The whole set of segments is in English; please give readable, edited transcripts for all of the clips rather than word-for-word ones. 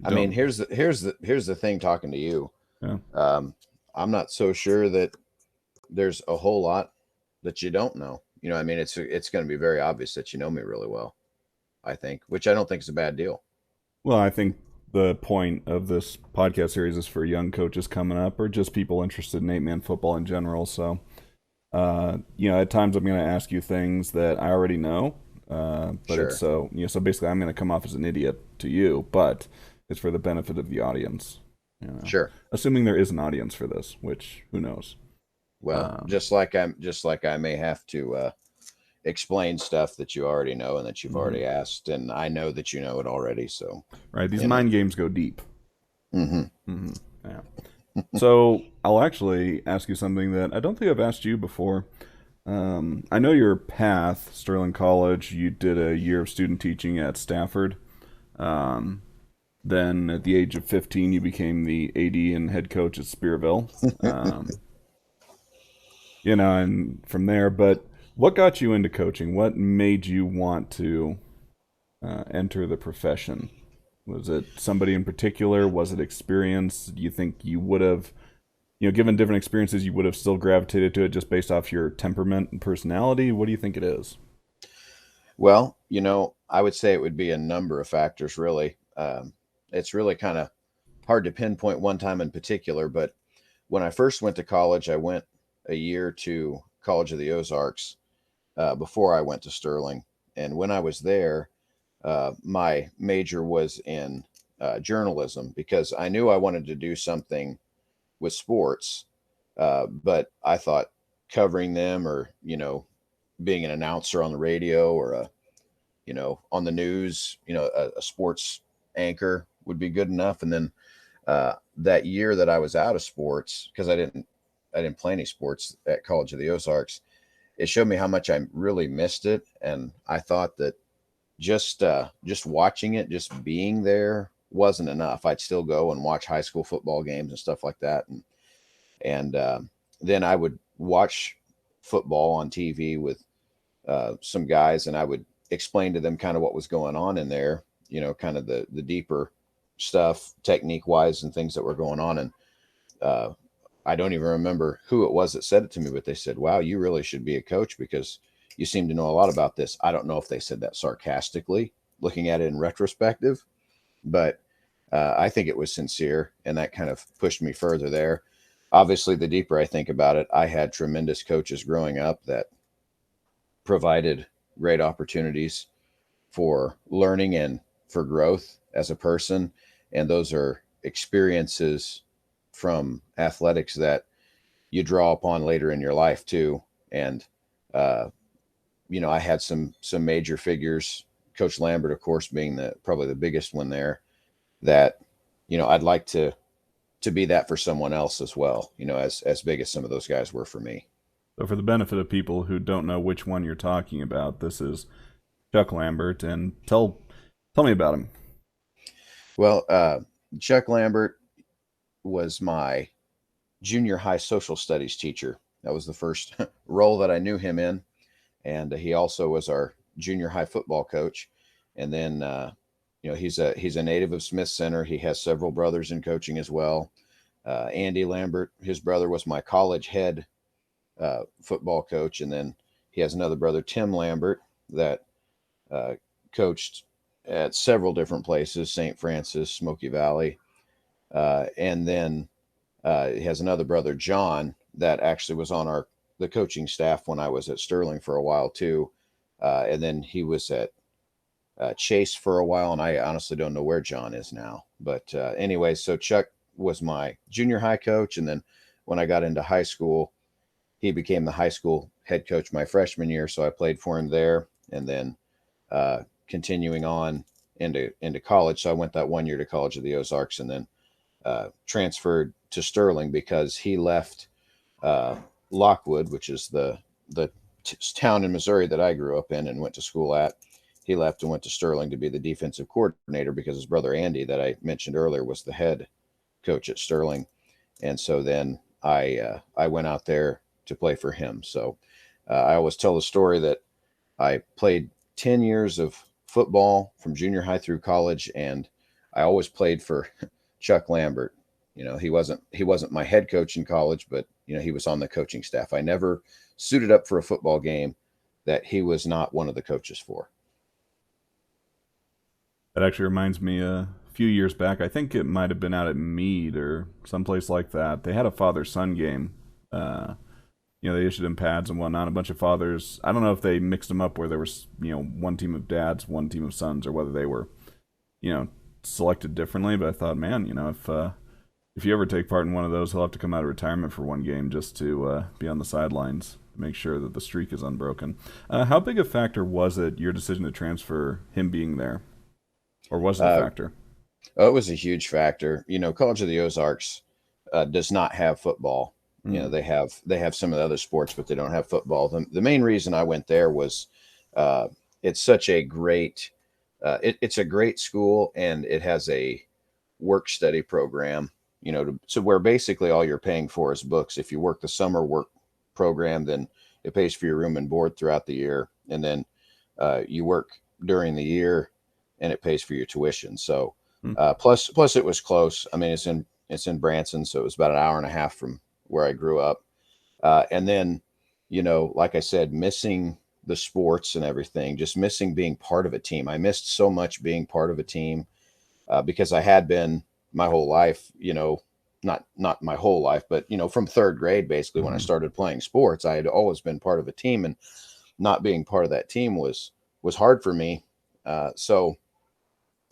I mean, Don't. here's the thing. Talking to you, Yeah. um, I'm not so sure that there's a whole lot that you don't know. I mean, it's going to be very obvious that you know me really well. I think, which I don't think is a bad deal. Well, I think the point of this podcast series is for young coaches coming up, or just people interested in eight-man football in general. So, at times I'm going to ask you things that I already know, but it's Sure, so basically I'm going to come off as an idiot to you, but it's for the benefit of the audience. You know, sure. assuming there is an audience for this, which who knows. Well, Um, just like I may have to explain stuff that you already know and that you've mhm. already asked, and I know that you know it already. So, Right, these you know. mind games go deep. Hmm. Yeah. So I'll actually ask you something that I don't think I've asked you before. I know your path, Sterling College. You did a year of student teaching at Stafford. Um, then at the age of 15, you became the AD and head coach at Spearville. Um, and from there, but what got you into coaching? What made you want to enter the profession? Was it somebody in particular? Was it experience? Do you think you would have, given different experiences, you would have still gravitated to it just based off your temperament and personality? What do you think it is? Well, I would say it would be a number of factors, really. It's really kind of hard to pinpoint one time in particular, but when I first went to college, I went a year to College of the Ozarks before I went to Sterling. And when I was there, my major was in journalism because I knew I wanted to do something with sports, but I thought covering them or, being an announcer on the radio or on the news, a sports anchor would be good enough. And then that year that I was out of sports, because I didn't play any sports at College of the Ozarks, it showed me how much I really missed it. And I thought that just watching it, just being there wasn't enough. I'd still go and watch high school football games and stuff like that. And then I would watch football on TV with some guys, and I would explain to them kind of what was going on in there, kind of the deeper stuff, technique wise, and things that were going on. And uh, I don't even remember who it was that said it to me, but they said, "Wow, you really should be a coach because you seem to know a lot about this." I don't know if they said that sarcastically, looking at it in retrospective, but I think it was sincere, and that kind of pushed me further there. Obviously, the deeper I think about it, I had tremendous coaches growing up that provided great opportunities for learning and for growth as a person. And those are experiences from athletics that you draw upon later in your life too. And uh, I had some major figures, Coach Lambert, of course, being the probably the biggest one there. That I'd like to be that for someone else as well. As big as some of those guys were for me. So, for the benefit of people who don't know which one you're talking about, this is Chuck Lambert, and tell me about him. Well, Chuck Lambert was my junior high social studies teacher. That was the first role that I knew him in, and he also was our junior high football coach. And then he's a native of Smith Center. He has several brothers in coaching as well. Andy Lambert, his brother, was my college head football coach, and then he has another brother, Tim Lambert, that uh, coached at several different places, St. Francis, Smoky Valley, and then he has another brother, John, that actually was on the coaching staff when I was at Sterling for a while too. And then he was at Chase for a while, and I honestly don't know where John is now. But anyway, so Chuck was my junior high coach, and then when I got into high school, he became the high school head coach my freshman year. So I played for him there, and then continuing on into college. So I went that 1 year to College of the Ozarks, and then transferred to Sterling because he left uh, Lockwood, which is the town in Missouri that I grew up in and went to school at. He left and went to Sterling to be the defensive coordinator because his brother Andy, that I mentioned earlier, was the head coach at Sterling. And so then I went out there to play for him. So I always tell the story that I played 10 years of football from junior high through college, and I always played for Chuck Lambert. He wasn't my head coach in college, but he was on the coaching staff. I never suited up for a football game that he was not one of the coaches for. That actually reminds me, a few years back, I think it might have been out at Meade or someplace like that. They had a father-son game. Uh, they issued them pads and whatnot. A bunch of fathers. I don't know if they mixed them up where there was, one team of dads, one team of sons, or whether they were, you know, selected differently. But I thought, man, if you ever take part in one of those, he'll have to come out of retirement for one game just to be on the sidelines, make sure that the streak is unbroken. How big a factor was it your decision to transfer, him being there, or was it a Uh, factor? oh, it was a huge factor. College of the Ozarks does not have football. Mm. They have some of the other sports, but they don't have football. The main reason I went there was uh, it's such a great it's a great school, and it has a work study program. So where basically all you're paying for is books. If you work the summer work program, then it pays for your room and board throughout the year, and then you work during the year, and it pays for your tuition. So Mm. plus it was close. I mean, it's in Branson, so it was about an hour and a half from where I grew up. And then, like I said, missing the sports and everything, just missing being part of a team. I missed so much being part of a team because I had been my whole life, not my whole life, but from third grade, basically when I Mm-hmm. started playing sports, I had always been part of a team, and not being part of that team was hard for me. So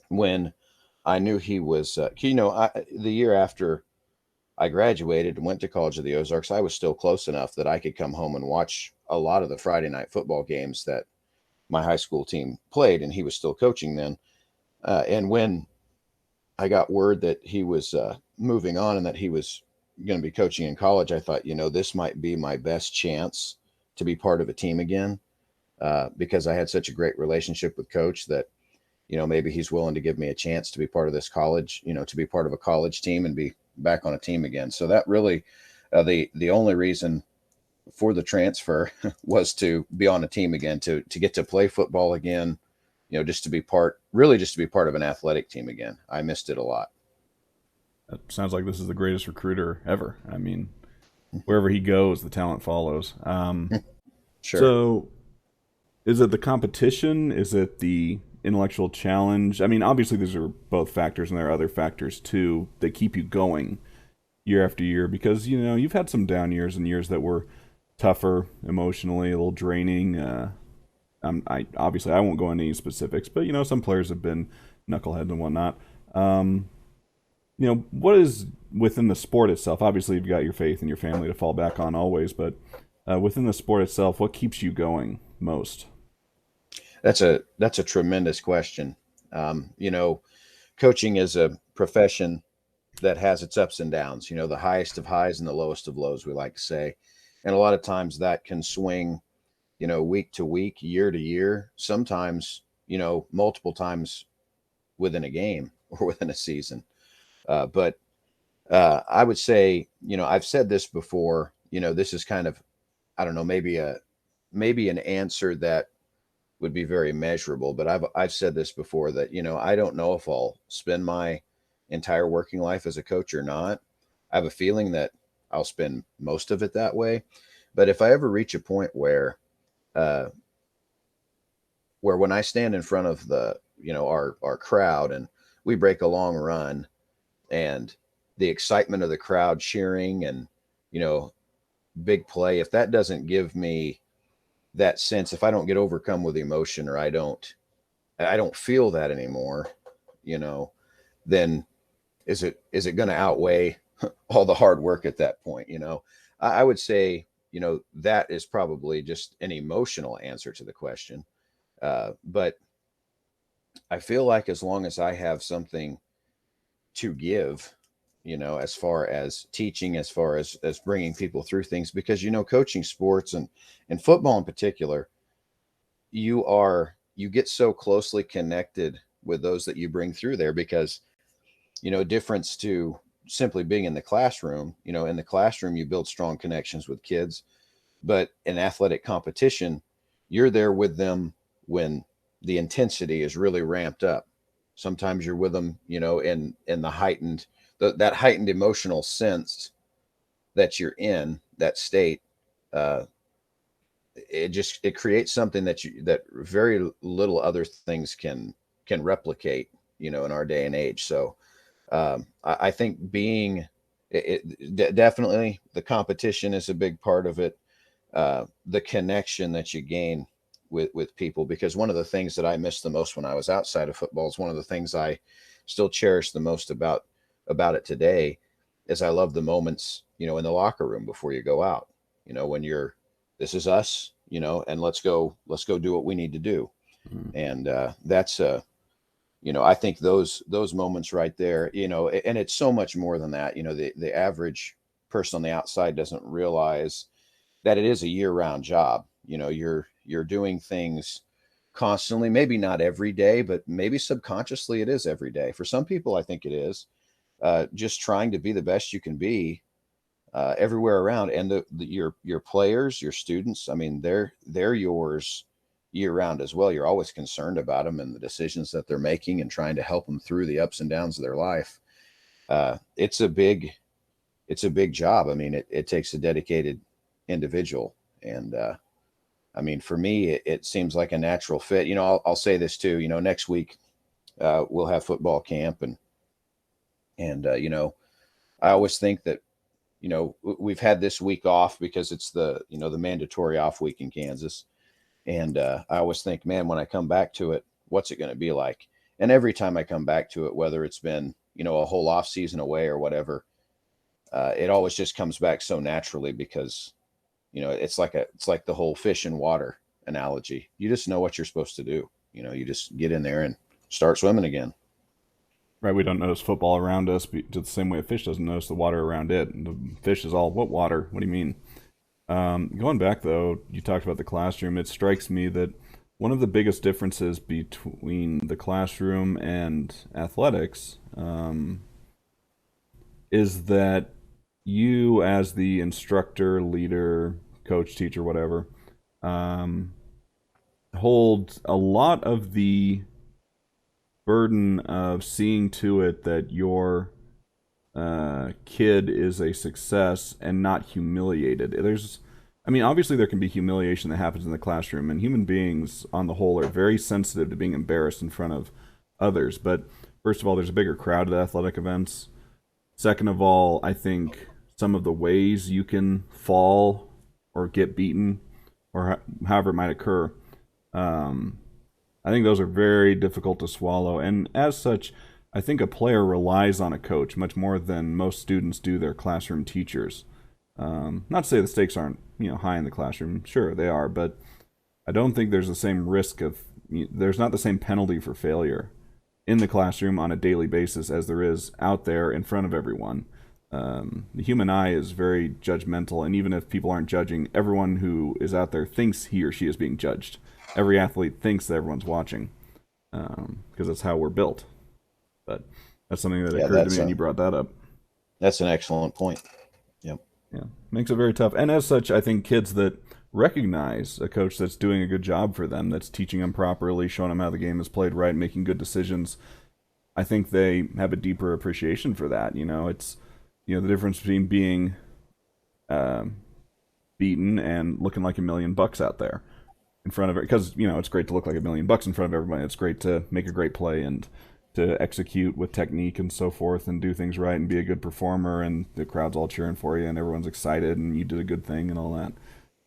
when I knew he was, the year after I graduated and went to College of the Ozarks, I was still close enough that I could come home and watch a lot of the Friday night football games that my high school team played, and he was still coaching then. And when I got word that he was moving on and that he was going to be coaching in college, I thought, this might be my best chance to be part of a team again, because I had such a great relationship with Coach that maybe he's willing to give me a chance to be part of this college, to be part of a college team and be back on a team again. So that really, the only reason for the transfer was to be on a team again, to get to play football again, just to be part of an athletic team again. I missed it a lot. That sounds like this is the greatest recruiter ever. I mean, wherever he goes, the talent follows. Sure. So, is it the competition? Is it the intellectual challenge? I mean, obviously, these are both factors, and there are other factors too that keep you going year after year because you've had some down years and years that were tougher emotionally, a little draining. I obviously I won't go into any specifics, but some players have been knuckleheads and whatnot. Um, what is within the sport itself? Obviously, you've got your faith and your family to fall back on always, but within the sport itself, what keeps you going most? That's a tremendous question. Coaching is a profession that has its ups and downs. The highest of highs and the lowest of lows, we like to say, and a lot of times that can swing, week to week, year to year, sometimes, multiple times within a game or within a season. But I would say, I've said this before. This is kind of, I don't know, maybe an answer that would be very measurable. But I've said this before that I don't know if I'll spend my entire working life as a coach or not. I have a feeling that I'll spend most of it that way. But if I ever reach a point uh, where when I stand in front of our crowd and we break a long run, and the excitement of the crowd cheering and you know big play, if that doesn't give me that sense, if I don't get overcome with emotion, or I don't feel that anymore, you know then is it going to outweigh all the hard work at that point? I would say that is probably just an emotional answer to the question. But I feel like as long as I have something to give, as far as teaching, as far as bringing people through things, because coaching sports and football in particular, you get so closely connected with those that you bring through there, because difference to simply being in the classroom. In the classroom you build strong connections with kids, but in athletic competition you're there with them when the intensity is really ramped up. Sometimes you're with them, in the that heightened emotional sense that you're in that state. Uh, it creates something that very little other things can replicate, in our day and age. So I think definitely the competition is a big part of it. The connection that you gain with people, because one of the things that I missed the most when I was outside of football is one of the things I still cherish the most about it today is I love the moments, in the locker room before you go out, when this is us, and let's go do what we need to do. Mm. And that's I think those moments right there, and it's so much more than that. The average person on the outside doesn't realize that it is a year-round job. You're doing things constantly, maybe not every day, but maybe subconsciously it is every day. For some people, I think it is just trying to be the best you can be everywhere around. And your players, your students, I mean, they're yours year round as well. You're always concerned about them and the decisions that they're making and trying to help them through the ups and downs of their life. It's a big job. I mean, it takes a dedicated individual. And I mean, for me, it seems like a natural fit. I'll say this too. Next week we'll have football camp, and I always think that we've had this week off because it's the mandatory off week in Kansas, and I always think, man, when I come back to it, what's it going to be like? And every time I come back to it, whether it's been a whole off season away or whatever, it always just comes back so naturally because it's like the whole fish in water analogy. You just know what you're supposed to do. You just get in there and start swimming again. Right, we don't notice football around us just the same way a fish doesn't notice the water around it. And the fish is all, what water? What do you mean? Going back, though, you talked about the classroom. It strikes me that one of the biggest differences between the classroom and athletics is that you, as the instructor, leader, coach, teacher, whatever, um, hold a lot of the burden of seeing to it that your kid is a success and not humiliated. I mean, obviously there can be humiliation that happens in the classroom, and human beings on the whole are very sensitive to being embarrassed in front of others. But first of all, there's a bigger crowd at athletic events. Second of all, I think some of the ways you can fall or get beaten or however it might occur, um, I think those are very difficult to swallow. And as such, I think a player relies on a coach much more than most students do their classroom teachers. Not to say the stakes aren't high in the classroom. Sure, they are, but I don't think there's the same risk of there's not the same penalty for failure in the classroom on a daily basis as there is out there in front of everyone. The human eye is very judgmental, and even if people aren't judging, everyone who is out there thinks he or she is being judged. Every athlete thinks that everyone's watching because that's how we're built. But that's something that Yeah, occurred to me when you brought that up. that's an excellent point. Yep. Yeah, makes it very tough. And as such, I think kids that recognize a coach that's doing a good job for them, that's teaching them properly, showing them how the game is played right, making good decisions, I think they have a deeper appreciation for that. It's the difference between being beaten and looking like $1,000,000 out there in front of it, because it's great to look like $1,000,000 in front of everybody. It's great to make a great play and to execute with technique and so forth and do things right and be a good performer, and the crowd's all cheering for you and everyone's excited and you did a good thing and all that.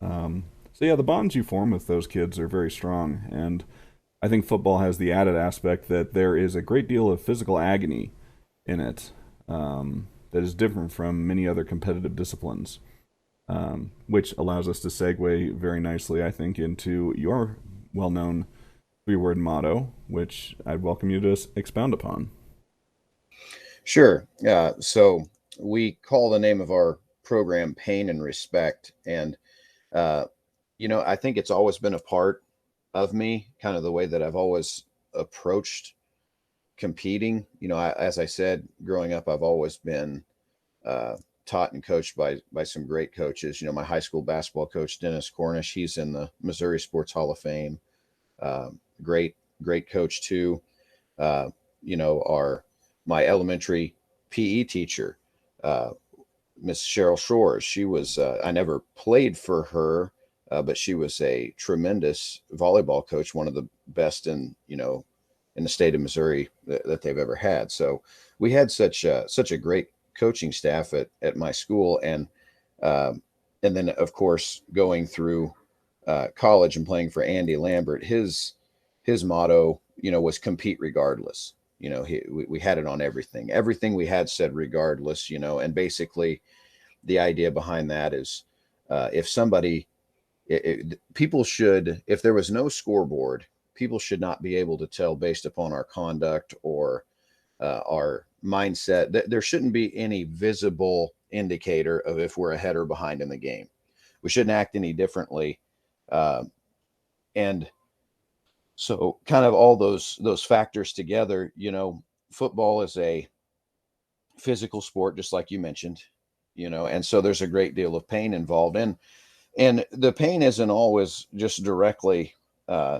So yeah, the bonds you form with those kids are very strong, and I think football has the added aspect that there is a great deal of physical agony in it, that is different from many other competitive disciplines, which allows us to segue very nicely, I think, into your well-known three-word motto, which I'd welcome you to expound upon. Sure. So we call the name of our program Pain and Respect. And, uh, I think it's always been a part of me, kind of the way that I've always approached competing. As I said, growing up, I've always been uh, taught and coached by some great coaches. My high school basketball coach, Dennis Cornish, he's in the Missouri Sports Hall of Fame. Great, great coach too. Uh, our my elementary PE teacher, uh, Miss Cheryl Shores. She was I never played for her, but she was a tremendous volleyball coach, one of the best in the state of Missouri that they've ever had. So we had such a great coaching staff at my school, um, and then of course going through college and playing for Andy Lambert, his motto, was compete regardless. We had it on everything. Everything we had said regardless. And basically the idea behind that is if somebody, people should, if there was no scoreboard, people should not be able to tell based upon our conduct or our mindset. There shouldn't be any visible indicator of if we're ahead or behind in the game. We shouldn't act any differently. Uh, and so, kind of all those factors together, football is a physical sport, just like you mentioned, and so there's a great deal of pain involved, and the pain isn't always just directly, uh,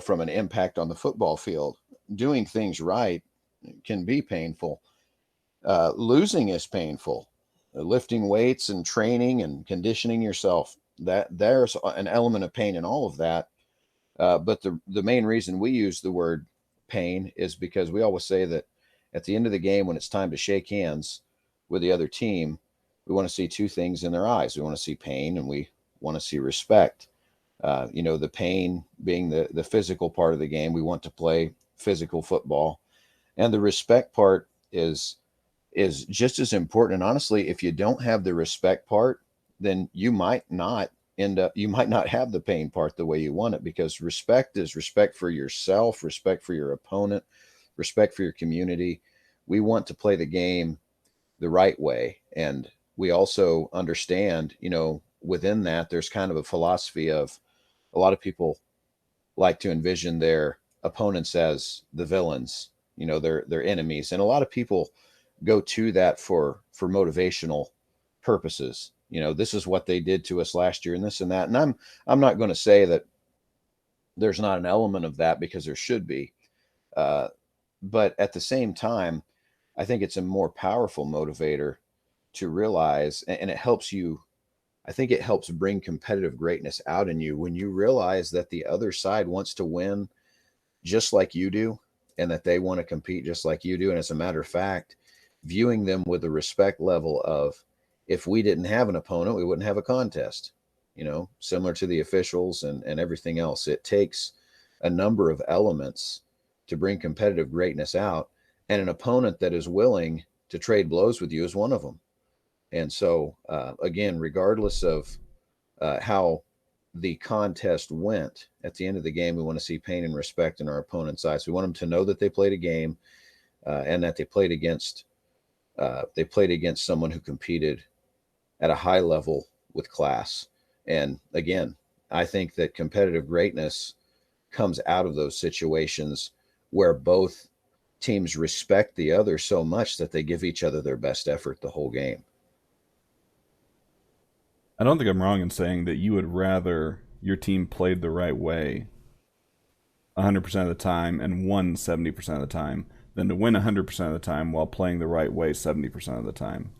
from an impact on the football field. Doing things right can be painful. Losing is painful. Lifting weights and training and conditioning yourself, that there's an element of pain in all of that. But the main reason we use the word pain is because we always say that at the end of the game, when it's time to shake hands with the other team, we want to see two things in their eyes. We want to see pain, and we want to see respect. The pain being the physical part of the game. We want to play physical football, and the respect part is just as important. And honestly, if you don't have the respect part, then you might not have the pain part the way you want it, because respect is respect for yourself, respect for your opponent, respect for your community. We want to play the game the right way. And we also understand, within that, there's kind of a philosophy of a lot of people like to envision their opponents as the villains, their enemies. And a lot of people go to that for motivational purposes. This is what they did to us last year and this and that. And I'm not going to say that there's not an element of that, because there should be. Uh, but at the same time, I think it's a more powerful motivator to realize, and it helps you. I think it helps bring competitive greatness out in you when you realize that the other side wants to win just like you do, and that they want to compete just like you do. And as a matter of fact, viewing them with the respect level of, if we didn't have an opponent, we wouldn't have a contest, similar to the officials and everything else. It takes a number of elements to bring competitive greatness out, and an opponent that is willing to trade blows with you is one of them. And so, again, regardless of how the contest went, at the end of the game, we want to see pain and respect in our opponent's eyes. We want them to know that they played a game, and that they played against someone who competed at a high level with class. And again, I think that competitive greatness comes out of those situations where both teams respect the other so much that they give each other their best effort the whole game. I don't think I'm wrong in saying that you would rather your team played the right way 100% of the time and won 70% of the time than to win 100% of the time while playing the right way 70% of the time.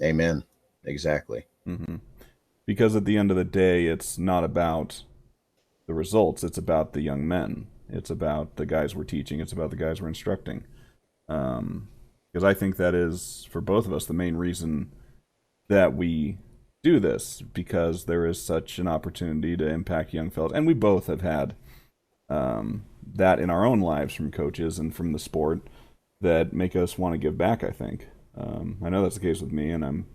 Amen. Exactly. Hmm. Because at the end of the day, it's not about the results. It's about the young men. It's about the guys we're teaching. It's about the guys we're instructing. Because I think that is, for both of us, the main reason that we do this, because there is such an opportunity to impact young fellas. And we both have had that in our own lives from coaches and from the sport that make us want to give back, I think. I know that's the case with me, and I'm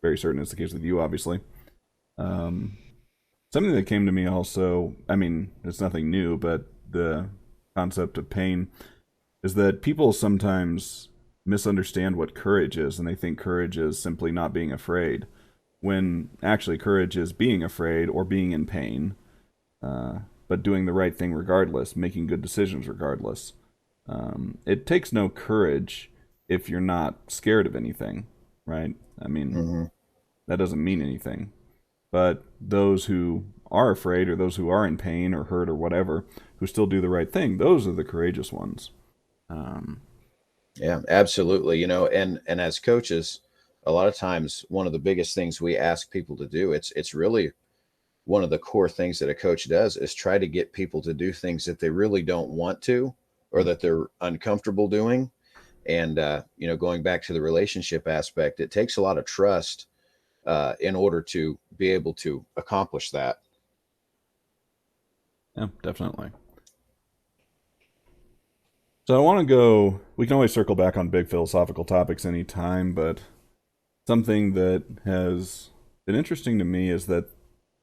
very certain it's the case with you, obviously. Something that came to me also, I mean, it's nothing new, but the concept of pain is that people sometimes misunderstand what courage is, and they think courage is simply not being afraid, when actually courage is being afraid or being in pain, but doing the right thing regardless, making good decisions regardless. It takes no courage if you're not scared of anything, right? I mean, Mm-hmm. that doesn't mean anything. But those who are afraid, or those who are in pain or hurt or whatever, who still do the right thing, those are the courageous ones. Um, Yeah, absolutely. And as coaches, a lot of times one of the biggest things we ask people to do, it's really one of the core things that a coach does is try to get people to do things that they really don't want to or that they're uncomfortable doing. And going back to the relationship aspect, it takes a lot of trust in order to be able to accomplish that. yeah, definitely. So I want to go. We can always circle back on big philosophical topics anytime, but something that has been interesting to me is that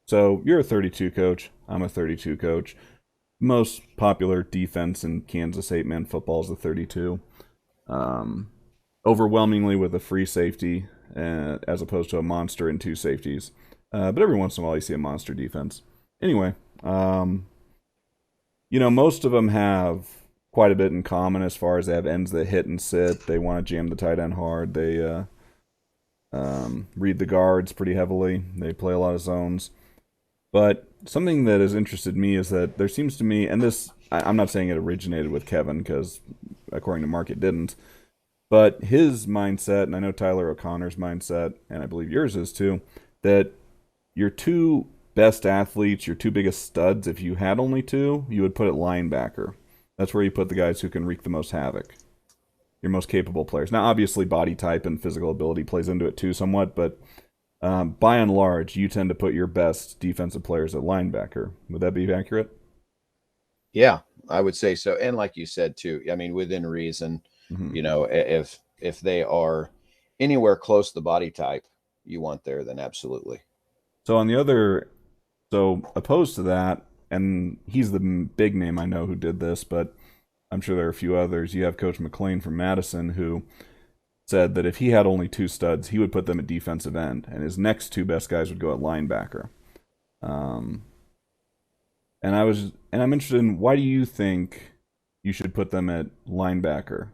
so you're a 32 coach, I'm a 32 coach. Most popular defense in Kansas 8-man football is the 32. Um, Overwhelmingly with a free safety as opposed to a monster and two safeties. But every once in a while you see a monster defense. Anyway, um, most of them have quite a bit in common as far as they have ends that hit and sit. They want to jam the tight end hard. They read the guards pretty heavily. They play a lot of zones. But something that has interested me is that there seems to me, and this, I'm not saying it originated with Kevin because according to Mark it didn't, but his mindset, and I know Tyler O'Connor's mindset, and I believe yours is too, that your two best athletes, your two biggest studs, if you had only two, you would put it linebacker. That's where you put the guys who can wreak the most havoc, your most capable players. Now, obviously, body type and physical ability plays into it too somewhat, but by and large, you tend to put your best defensive players at linebacker. Would that be accurate? Yeah, I would say so. And like you said too, I mean, within reason, Mm-hmm. if they are anywhere close to the body type you want there, then absolutely. So on the other, so opposed to that, and he's the big name I know who did this, but I'm sure there are a few others. You have Coach McLean from Madison who said that if he had only two studs, he would put them at defensive end, and his next two best guys would go at linebacker. Um, and I'm interested in why do you think you should put them at linebacker?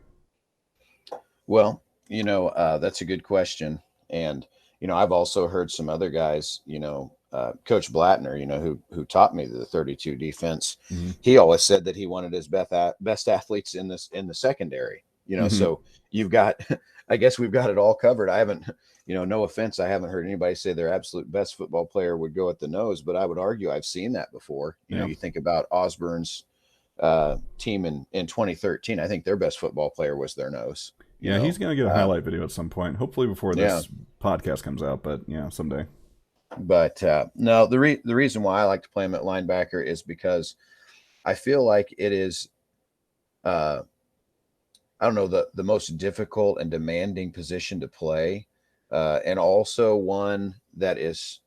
Well, that's a good question. And, I've also heard some other guys, Coach Blattner, who taught me the 32 defense. Mm-hmm. He always said that he wanted his best athletes in the secondary, Mm-hmm. so you've got, I guess we've got it all covered. I haven't, no offense, I haven't heard anybody say their absolute best football player would go at the nose, but I would argue I've seen that before. Yeah. You think about Osborne's team in 2013. I think their best football player was their nose. Yeah, he's gonna get a Um, highlight video at some point. Hopefully before yeah, this podcast comes out, but yeah, someday. but no, the reason why I like to play him at linebacker is because I feel like it is uh, I don't know, the most difficult and demanding position to play, and also one that is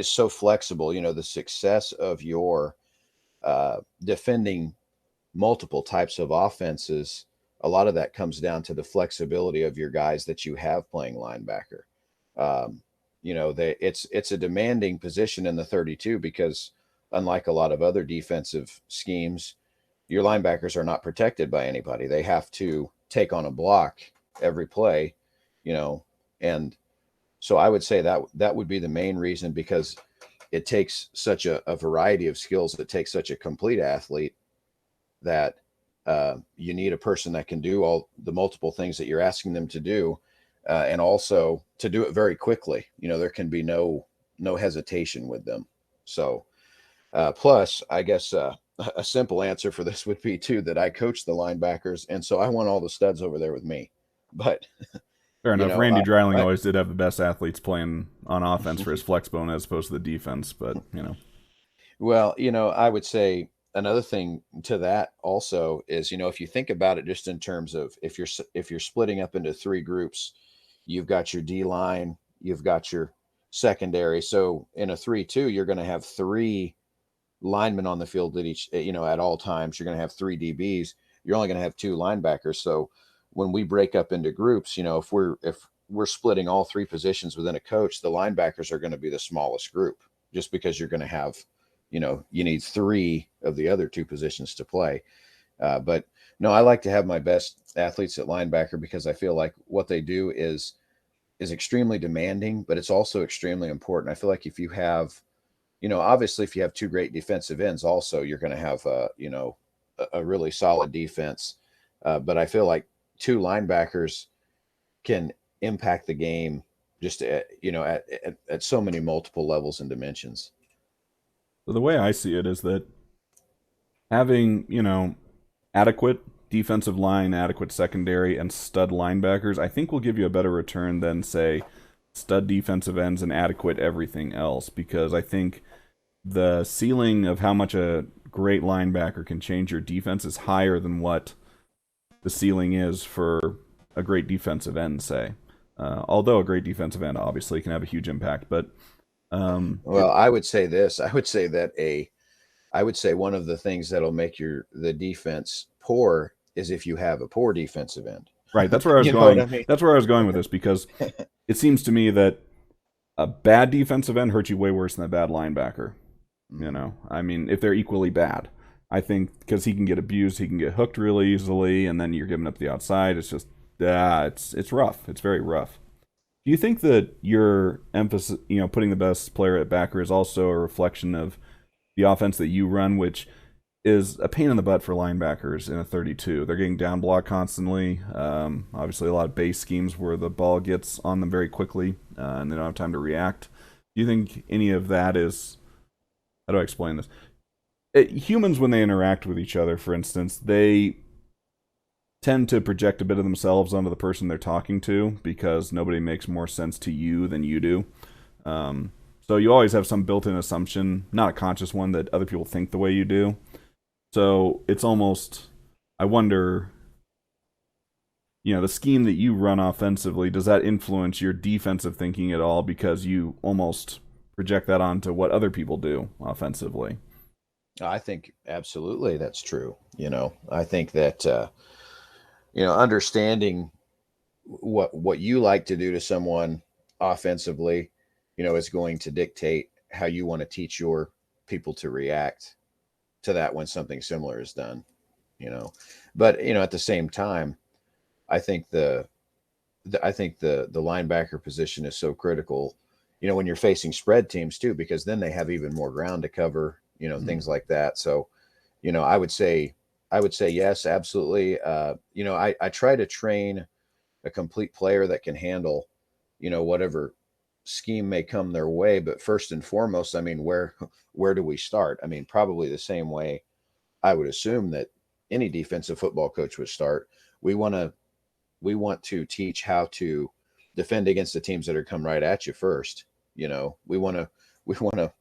so flexible. The success of your defending multiple types of offenses, a lot of that comes down to the flexibility of your guys that you have playing linebacker. Um, it's a demanding position in the 32 because unlike a lot of other defensive schemes, your linebackers are not protected by anybody. They have to take on a block every play, you know, and so I would say that would be the main reason because it takes such a variety of skills. It takes such a complete athlete that you need a person that can do all the multiple things that you're asking them to do, and also to do it very quickly. There can be no hesitation with them. So, plus, I guess a simple answer for this would be too that I coach the linebackers, and so I want all the studs over there with me. But Fair you enough. know, Randy I, Dreiling I always did have the best athletes playing on offense for his flex bone as opposed to the defense, but well, I would say another thing to that also is, if you think about it just in terms of if you're splitting up into three groups, you've got your D line, you've got your secondary. So in a 3-2, you're going to have three linemen on the field at each, at all times. You're going to have three DBs. You're only going to have two linebackers. So when we break up into groups, if we're splitting all three positions within a coach, the linebackers are going to be the smallest group just because you're going to have, you need three of the other two positions to play. But no, I like to have my best athletes at linebacker because I feel like what they do is extremely demanding, but it's also extremely important. I feel like if you have, obviously if you have two great defensive ends, also you're going to have, a really solid defense. But I feel like two linebackers can impact the game just at so many multiple levels and dimensions. So the way I see it is that having, adequate defensive line, adequate secondary, and stud linebackers, I think will give you a better return than, say, stud defensive ends and adequate everything else. Because I think the ceiling of how much a great linebacker can change your defense is higher than what the ceiling is for a great defensive end, say. Although a great defensive end obviously can have a huge impact, but Well, I would say this. I would say one of the things that'll make the defense poor is if you have a poor defensive end. right, that's where I was You know what going. I mean? That's where I was going with this because it seems to me that a bad defensive end hurts you way worse than a bad linebacker. I mean, if they're equally bad, I think because he can get abused, he can get hooked really easily, and then you're giving up the outside. It's just, it's rough. It's very rough. Do you think that your emphasis, putting the best player at backer is also a reflection of the offense that you run, which is a pain in the butt for linebackers in a 32? They're getting down blocked constantly. Obviously, a lot of base schemes where the ball gets on them very quickly and they don't have time to react. Do you think any of that is, how do I explain this? Humans, when they interact with each other, for instance, they tend to project a bit of themselves onto the person they're talking to because nobody makes more sense to you than you do. So you always have some built-in assumption, not a conscious one, that other people think the way you do. So it's almost, I wonder, the scheme that you run offensively, does that influence your defensive thinking at all because you almost project that onto what other people do offensively? I think absolutely that's true. I think that understanding what you like to do to someone offensively, is going to dictate how you want to teach your people to react to that when something similar is done. You know, but at the same time, I think the linebacker position is so critical. When you're facing spread teams too, because then they have even more ground to cover. Things like that. So, I would say yes, absolutely. I try to train a complete player that can handle, whatever scheme may come their way. But first and foremost, I mean, where do we start? I mean, probably the same way I would assume that any defensive football coach would start. We want to teach how to defend against the teams that are come right at you first. We want to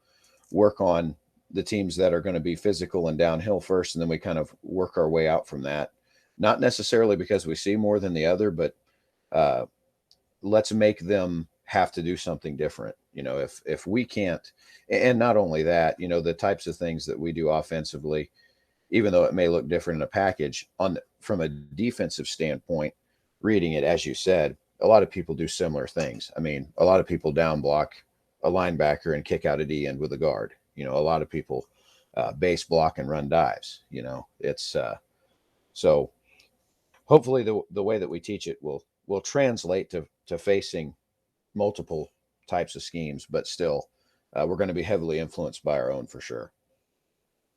work on the teams that are going to be physical and downhill first, and then we kind of work our way out from that. Not necessarily because we see more than the other, but uh, let's make them have to do something different. If we can't, and not only that, the types of things that we do offensively, even though it may look different in a package, from a defensive standpoint, reading it as you said, a lot of people do similar things. I mean, a lot of people down block a linebacker and kick out a D end with a guard. A lot of people base block and run dives. It's so hopefully the way that we teach it will translate to facing multiple types of schemes, but still we're going to be heavily influenced by our own for sure.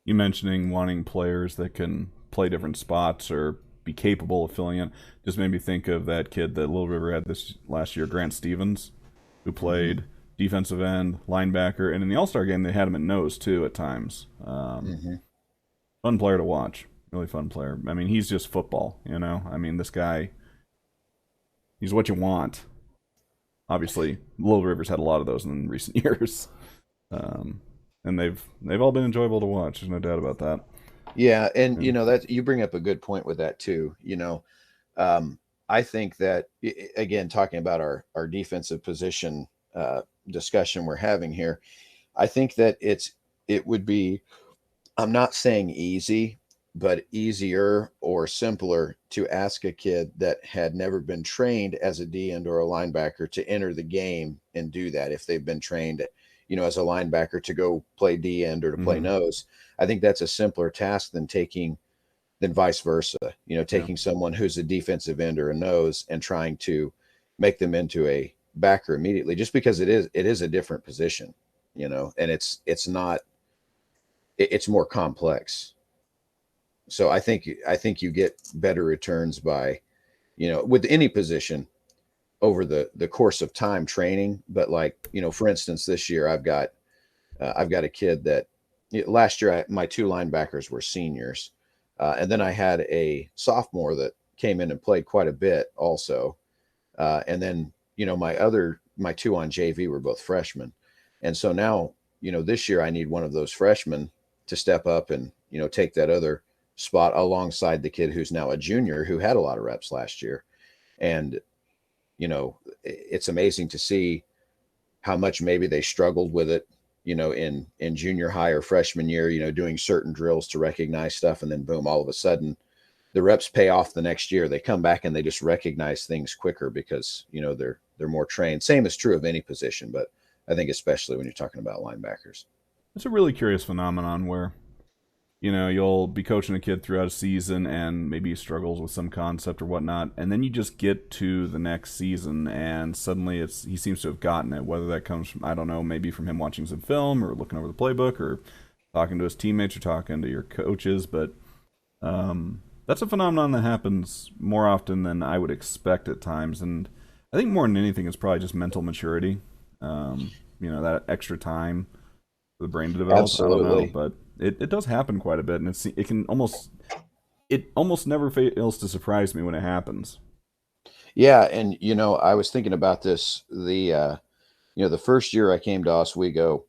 You mentioning wanting players that can play different spots or be capable of filling in just made me think of that kid that Little River had this last year, Grant Stevens, who played defensive end, linebacker, and in the All-Star game they had him at nose too at times. Fun player to watch, really fun player. I mean, he's just football, I mean, this guy, he's what you want. Obviously, Little River's had a lot of those in recent years, and they've all been enjoyable to watch. There's no doubt about that. Yeah, and And that you bring up a good point with that too. I think that again, talking about our defensive position discussion we're having here, I think that it would be, I'm not saying easy, but easier or simpler to ask a kid that had never been trained as a D end or a linebacker to enter the game and do that if they've been trained, as a linebacker to go play D end or to play mm-hmm. nose. I think that's a simpler task than vice versa. Yeah, Taking someone who's a defensive end or a nose and trying to make them into a backer immediately, just because it is a different position, and it's not, it's more complex. So I think you get better returns by, with any position over the course of time training. But like, for instance, this year I've got a kid that last year my two linebackers were seniors, and then I had a sophomore that came in and played quite a bit also, and then my two on JV were both freshmen, and so now this year I need one of those freshmen to step up and take that other spot alongside the kid who's now a junior who had a lot of reps last year, and it's amazing to see how much maybe they struggled with it, in junior high or freshman year, doing certain drills to recognize stuff, and then boom, all of a sudden the reps pay off the next year. They come back and they just recognize things quicker because they're more trained. Same is true of any position, but I think especially when you're talking about linebackers. It's a really curious phenomenon where you'll be coaching a kid throughout a season and maybe he struggles with some concept or whatnot, and then you just get to the next season and suddenly he seems to have gotten it. Whether that comes from, I don't know, maybe from him watching some film or looking over the playbook or talking to his teammates or talking to your coaches, but that's a phenomenon that happens more often than I would expect at times, and I think more than anything, it's probably just mental maturity. That extra time for the brain to develop. I don't know, Absolutely. but it does happen quite a bit, and it almost never fails to surprise me when it happens. Yeah, and I was thinking about this the first year I came to Oswego,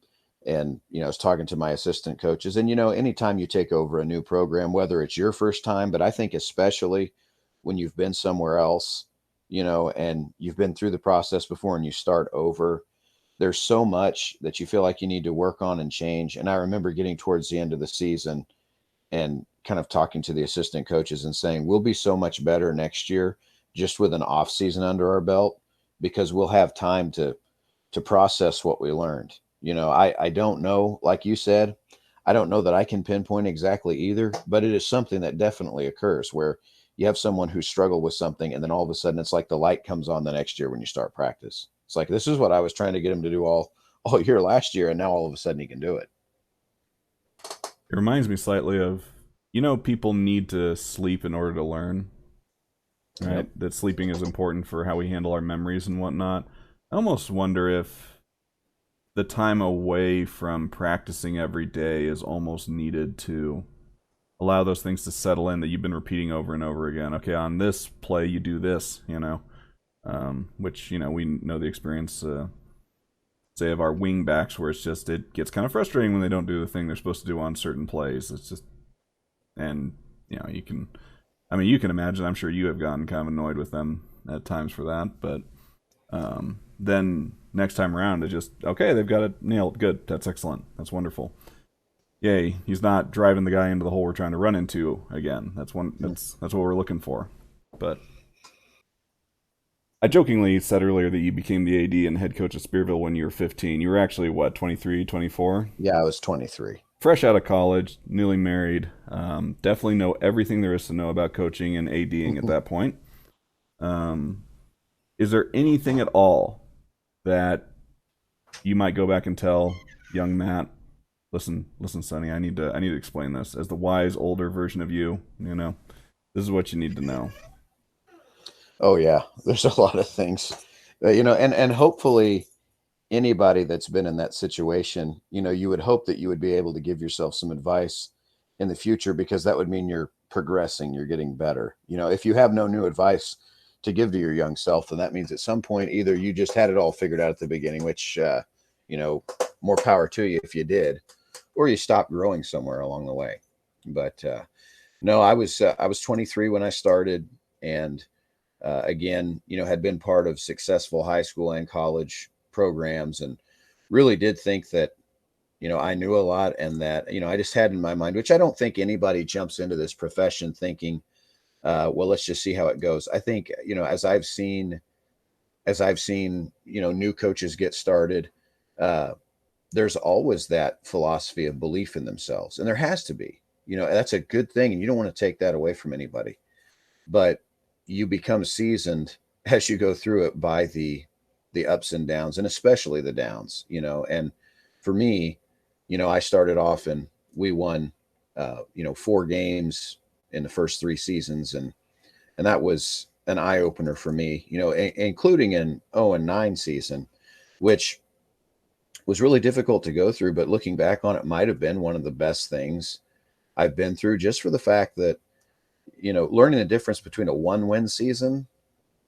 and I was talking to my assistant coaches, and anytime you take over a new program, whether it's your first time, but I think especially when you've been somewhere else, and you've been through the process before and you start over, there's so much that you feel like you need to work on and change. And I remember getting towards the end of the season and kind of talking to the assistant coaches and saying, we'll be so much better next year just with an off season under our belt, because we'll have time to process what we learned. I don't know, like you said, I don't know that I can pinpoint exactly either, but it is something that definitely occurs where you have someone who struggled with something, and then all of a sudden it's like the light comes on the next year when you start practice. It's like, this is what I was trying to get him to do all year last year, and now all of a sudden he can do it. It reminds me slightly of, people need to sleep in order to learn, right? Yep. That sleeping is important for how we handle our memories and whatnot. I almost wonder if the time away from practicing every day is almost needed to allow those things to settle in that you've been repeating over and over again. Okay, on this play you do this, which we know the experience, say, of our wing backs, where it gets kind of frustrating when they don't do the thing they're supposed to do on certain plays. It's just, and you can imagine. I'm sure you have gotten kind of annoyed with them at times for that, but then next time around, it just, okay, they've got it nailed. Good, that's excellent, that's wonderful. Yay, he's not driving the guy into the hole we're trying to run into again. That's what we're looking for. But I jokingly said earlier that you became the AD and head coach at Spearville when you were 15. You were actually, what, 23, 24? Yeah, I was 23. Fresh out of college, newly married. Definitely know everything there is to know about coaching and ADing at that point. Is there anything at all that you might go back and tell young Matt? Listen, Sonny, I need to explain this as the wise older version of you. This is what you need to know. Oh yeah, there's a lot of things, and hopefully anybody that's been in that situation, you would hope that you would be able to give yourself some advice in the future, because that would mean you're progressing, you're getting better. If you have no new advice to give to your young self, then that means at some point either you just had it all figured out at the beginning, which more power to you if you did, or you stopped growing somewhere along the way. But no, I was 23 when I started, and again, had been part of successful high school and college programs, and really did think that, I knew a lot, and that, I just had in my mind, which I don't think anybody jumps into this profession thinking, well, let's just see how it goes. I think, as I've seen, new coaches get started, uh, there's always that philosophy of belief in themselves, and there has to be. That's a good thing, and you don't want to take that away from anybody. But you become seasoned as you go through it by the ups and downs, and especially the downs. And for me, I started off and we won 4 games in the first 3 seasons, and that was an eye opener for me. Including an 0-9 season, which was really difficult to go through. But looking back on it, might have been one of the best things I've been through, just for the fact that learning the difference between a 1-win season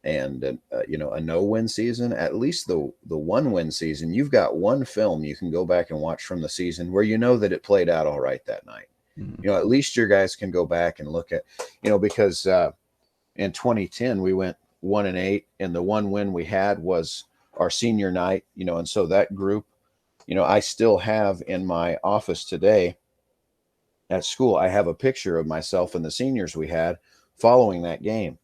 and a no-win season. At least the 1-win season, you've got one film you can go back and watch from the season where that it played out all right that night. Mhm. At least your guys can go back and look at, because in 2010 we went 1-8, and the one win we had was our senior night. And so that group, I still have in my office today at school, I have a picture of myself and the seniors we had following that game.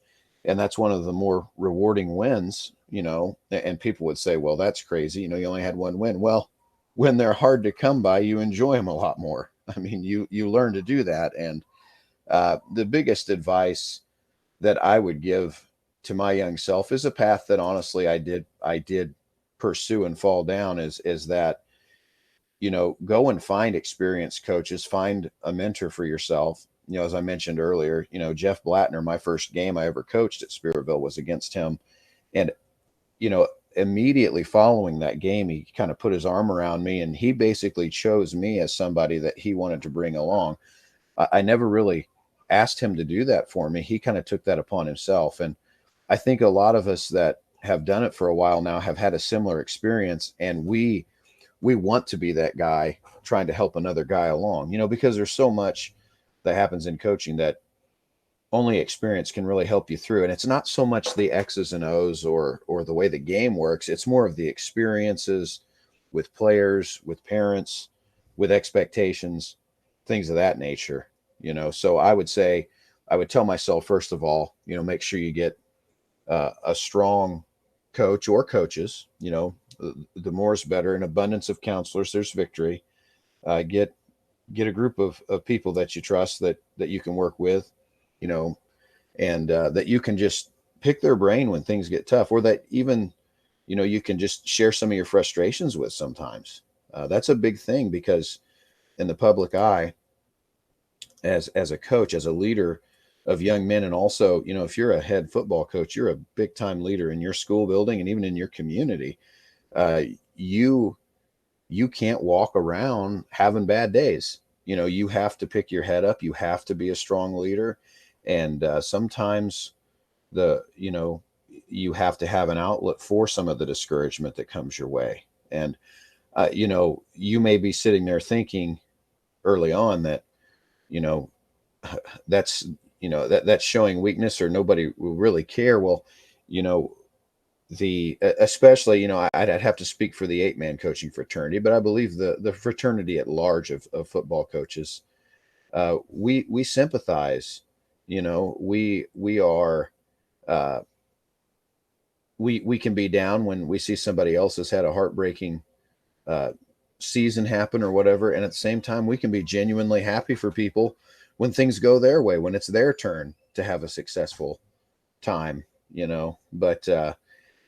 And that's one of the more rewarding wins, and people would say, well, that's crazy. You only had one win. Well, when they're hard to come by, you enjoy them a lot more. I mean, you learn to do that. And the biggest advice that I would give to my young self is a path that honestly I did pursue and fall down, is that, go and find experienced coaches, find a mentor for yourself. As I mentioned earlier, Jeff Blattner, my first game I ever coached at Spearville was against him. And, immediately following that game, he kind of put his arm around me, and he basically chose me as somebody that he wanted to bring along. I never really asked him to do that for me. He kind of took that upon himself. And I think a lot of us that have done it for a while now have had a similar experience, and we want to be that guy trying to help another guy along, because there's so much that happens in coaching that only experience can really help you through. And it's not so much the X's and O's or the way the game works. It's more of the experiences with players, with parents, with expectations, things of that nature, So I would say, I would tell myself, first of all, make sure you get a strong coach or coaches. The more is better. An abundance of counselors, there's victory. Get a group of people that you trust, that you can work with, and that you can just pick their brain when things get tough, or that even, you can just share some of your frustrations with sometimes. That's a big thing, because in the public eye, as a coach, as a leader of young men, and also, if you're a head football coach, you're a big time leader in your school building and even in your community. You can't walk around having bad days. You have to pick your head up. You have to be a strong leader. And sometimes you have to have an outlet for some of the discouragement that comes your way. And, you may be sitting there thinking early on that, that's, that's showing weakness, or nobody will really care. Well, especially, I'd have to speak for the 8-man coaching fraternity, but I believe the fraternity at large of football coaches, we sympathize. We are, we can be down when we see somebody else has had a heartbreaking season happen or whatever. And at the same time, we can be genuinely happy for people when things go their way, when it's their turn to have a successful time, but,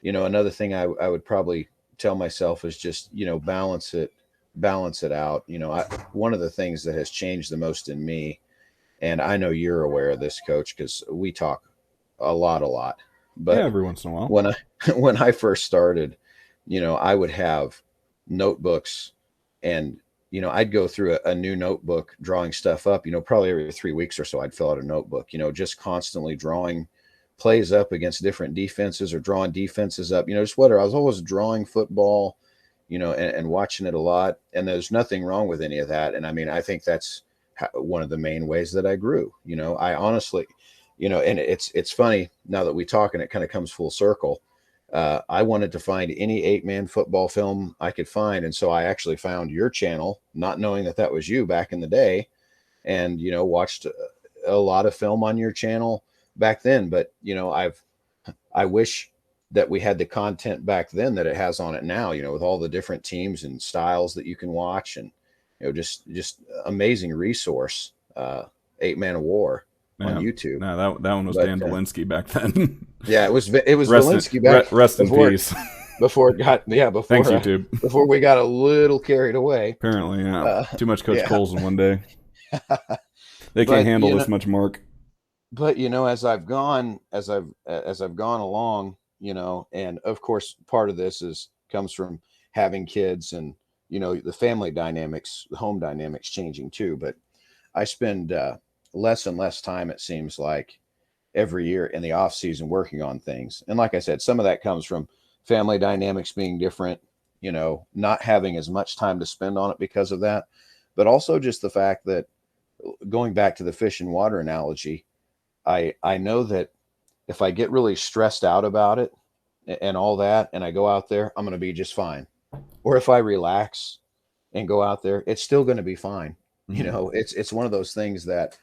another thing I would probably tell myself is just, balance it out. One of the things that has changed the most in me, and I know you're aware of this, Coach, because we talk a lot, Yeah, but every once in a while. when I first started, I would have notebooks, and, I'd go through a new notebook, drawing stuff up, probably every 3 weeks or so. I'd fill out a notebook, just constantly drawing plays up against different defenses, or drawing defenses up, just whatever. I was always drawing football, and watching it a lot. And there's nothing wrong with any of that. And I mean, I think that's one of the main ways that I grew. I honestly, and it's funny now that we talk, and it kind of comes full circle. I wanted to find any 8-man football film I could find. And so I actually found your channel, not knowing that was you back in the day, and, watched a lot of film on your channel back then. But, I wish that we had the content back then that it has on it now, with all the different teams and styles that you can watch, and, just amazing resource, 8-Man of War on YouTube. No, that one was Dan Belinsky back then. Yeah, it was Belinsky back. Rest in peace. Before it got, Thanks, YouTube. Before we got a little carried away. Apparently, yeah. Too much Coach Coles in one day. They can't handle this much mark. but as I've gone along, and of course part of this is comes from having kids, and the family dynamics, the home dynamics changing too. But I spend less and less time, it seems like, every year in the off season working on things. And like I said, some of that comes from family dynamics being different, not having as much time to spend on it because of that. But also just the fact that, going back to the fish and water analogy, I know that if I get really stressed out about it and all that, and I go out there, I'm going to be just fine. Or if I relax and go out there, it's still going to be fine. Hmm. It's one of those things that,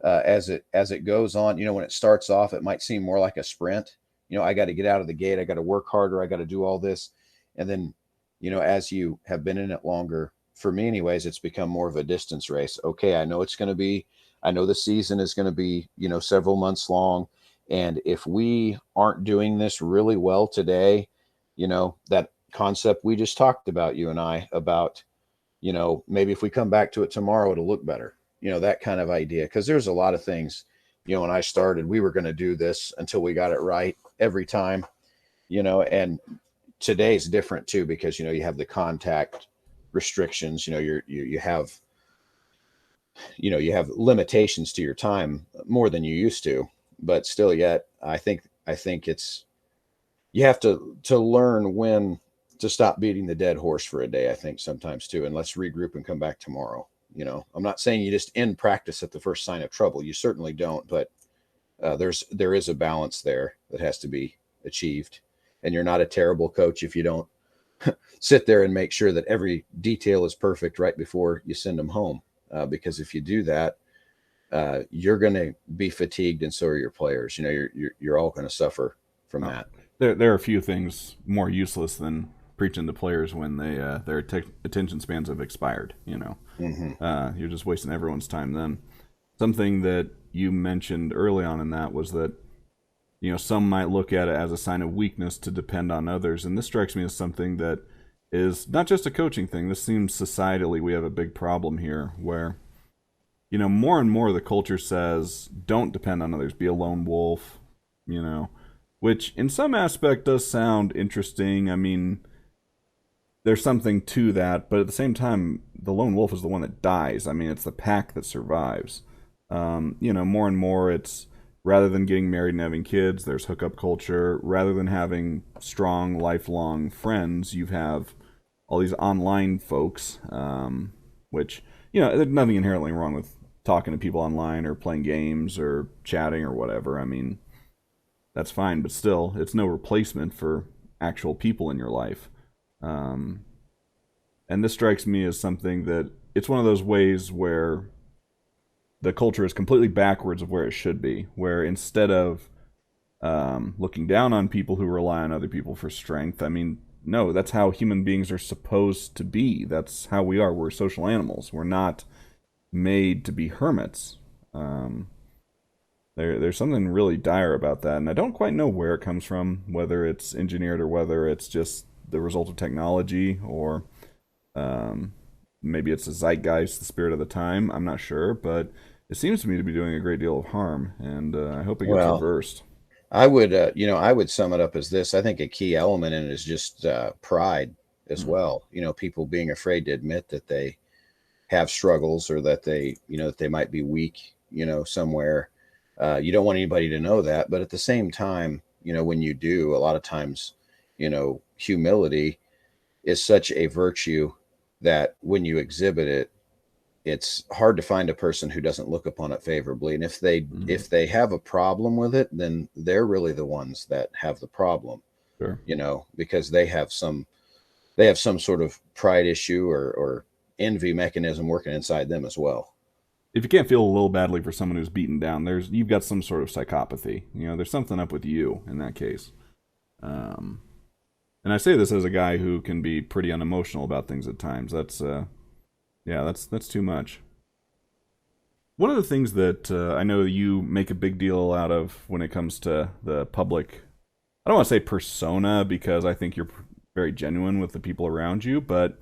as it goes on, when it starts off, it might seem more like a sprint. I got to get out of the gate, I got to work harder, I got to do all this, and then, as you have been in it longer, for me anyways, it's become more of a distance race. Okay, I know the season is going to be, several months long, and if we aren't doing this really well today, that concept we just talked about, you and I, about, maybe if we come back to it tomorrow, it'll look better, that kind of idea. Because there's a lot of things, when I started, we were going to do this until we got it right every time, and today's different too, because, you have the contact restrictions, you have limitations to your time more than you used to. But still, yet, I think it's, you have to learn when to stop beating the dead horse for a day, I think, sometimes too, and let's regroup and come back tomorrow. I'm not saying you just end practice at the first sign of trouble. You certainly don't, but there is a balance there that has to be achieved. And you're not a terrible coach if you don't sit there and make sure that every detail is perfect right before you send them home. Because if you do that, you're going to be fatigued, and so are your players. You're all going to suffer from Oh, that. there are a few things more useless than preaching to players when their attention spans have expired. Hmm. You're just wasting everyone's time then. Something that you mentioned early on in that was that some might look at it as a sign of weakness to depend on others, and this strikes me as something that is not just a coaching thing. This seems societally we have a big problem here where more and more the culture says don't depend on others, be a lone wolf, you know, which in some aspect does sound interesting. I mean, there's something to that, but at the same time, the lone wolf is the one that dies. I mean, it's the pack that survives. More and more it's rather than getting married and having kids, there's hookup culture. Rather than having strong, lifelong friends, you have all these online folks, which, there's nothing inherently wrong with talking to people online or playing games or chatting or whatever. I mean, that's fine, but still, it's no replacement for actual people in your life. Um, and this strikes me as something that it's one of those ways where the culture is completely backwards of where it should be, where instead of looking down on people who rely on other people for strength, I mean, no, that's how human beings are supposed to be. That's how we are. We're social animals. We're not made to be hermits. Um, there's something really dire about that, and I don't quite know where it comes from, whether it's engineered or whether it's just the result of technology, or um, maybe it's the zeitgeist, the spirit of the time. I'm not sure, but it seems to me to be doing a great deal of harm, and I hope it gets Well, reversed. I would sum it up as this. I think a key element in it is just pride as Mm. well. People being afraid to admit that they have struggles, or that they might be weak, somewhere. You don't want anybody to know that, but at the same time, when you do, a lot of times, humility is such a virtue that when you exhibit it, it's hard to find a person who doesn't look upon it favorably. And if they Mm. if they have a problem with it, then they're really the ones that have the problem, Sure. because they have some sort of pride issue, or envy mechanism working inside them as well. If you can't feel a little badly for someone who's beaten down, you've got some sort of psychopathy. There's something up with you in that case. Um, and I say this as a guy who can be pretty unemotional about things at times. Yeah, that's too much. One of the things that I know you make a big deal out of when it comes to the public, I don't want to say persona because I think you're very genuine with the people around you, but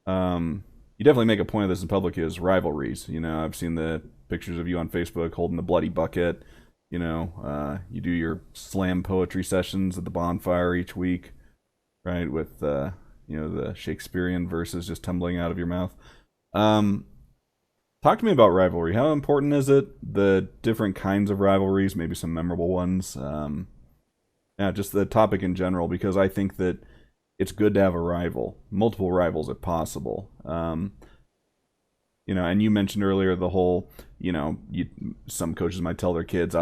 you definitely make a point of this in public is rivalries. I've seen the pictures of you on Facebook holding the bloody bucket. You do your slam poetry sessions at the bonfire each week, right? With the Shakespearean verses just tumbling out of your mouth. Um, Talk to me about rivalry. How important is it? The different kinds of rivalries, maybe some memorable ones. Yeah, just the topic in general, because I think that it's good to have a rival, multiple rivals if possible. And you mentioned earlier the whole, some coaches might tell their kids,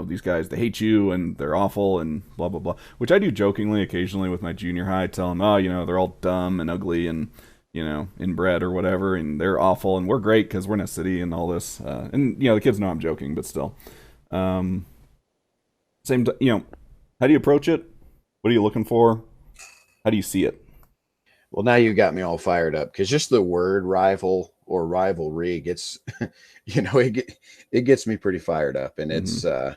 these guys, they hate you and they're awful and blah, blah, blah, which I do jokingly occasionally with my junior high. I tell them, they're all dumb and ugly and, inbred or whatever, and they're awful and we're great because we're in a city and all this. The kids know I'm joking, but still. Um, how do you approach it? What are you looking for? How do you see it? Well, now you got me all fired up because just the word rival or rivalry gets, it gets me pretty fired up, and Mm-hmm.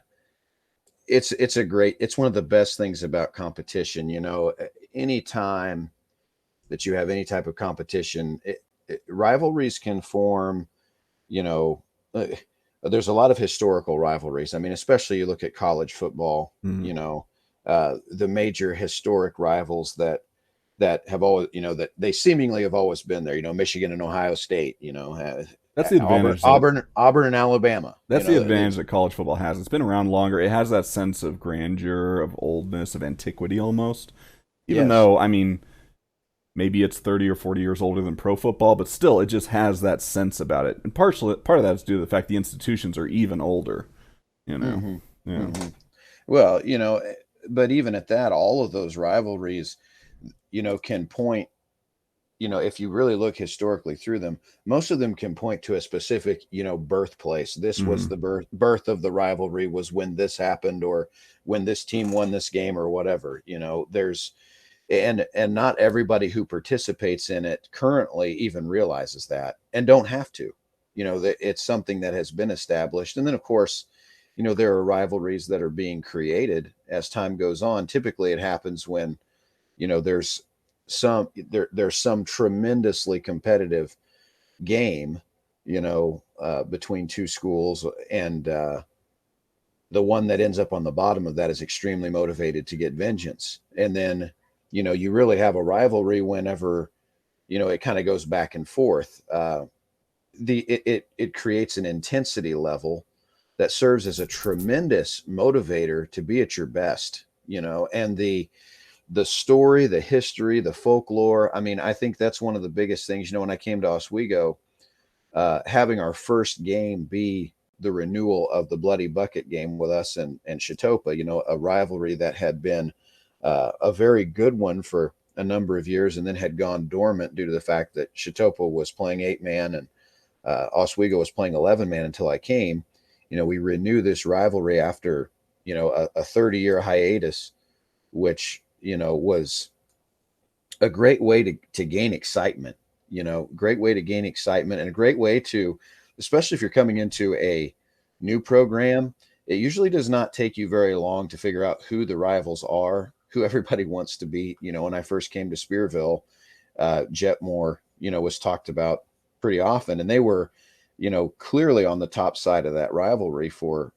it's one of the best things about competition. Anytime that you have any type of competition, rivalries can form. You know, uh, there's a lot of historical rivalries. I mean, especially you look at college football. Mm-hmm. The major historic rivals that have always, that they seemingly have always been there. Michigan and Ohio State. That's the Auburn, advantage that Auburn, Auburn and Alabama. That's the advantage that college football has. It's been around longer. It has that sense of grandeur, of oldness, of antiquity almost. Even Yes. though, I mean, maybe it's 30 or 40 years older than pro football, but still, it just has that sense about it. And part of that is due to the fact the institutions are even older, you know? hmm Yeah. hmm Well, but even at that, all of those rivalries, can point, if you really look historically through them, most of them can point to a specific, birthplace. This was Mm-hmm. the birth of the rivalry was when this happened, or when this team won this game, or whatever. There's and not everybody who participates in it currently even realizes that, and don't have to. That it's something that has been established, and then of course, there are rivalries that are being created as time goes on. Typically, it happens when there's there's some tremendously competitive game, between two schools, and the one that ends up on the bottom of that is extremely motivated to get vengeance. And then, you really have a rivalry whenever, it kind of goes back and forth. It creates an intensity level that serves as a tremendous motivator to be at your best, and the story, the history, the folklore. I mean, I think that's one of the biggest things. When I came to Oswego, having our first game be the renewal of the Bloody Bucket game with us and Chitopa, a rivalry that had been a very good one for a number of years and then had gone dormant due to the fact that Chitopa was playing 8-man and Oswego was playing 11-man until I came. We renew this rivalry after, a 30-year hiatus, which, was a great way to gain excitement, great way to gain excitement, and a great way to, especially if you're coming into a new program, it usually does not take you very long to figure out who the rivals are, who everybody wants to beat. When I first came to Spearville, Jetmore, was talked about pretty often, and they were, clearly on the top side of that rivalry for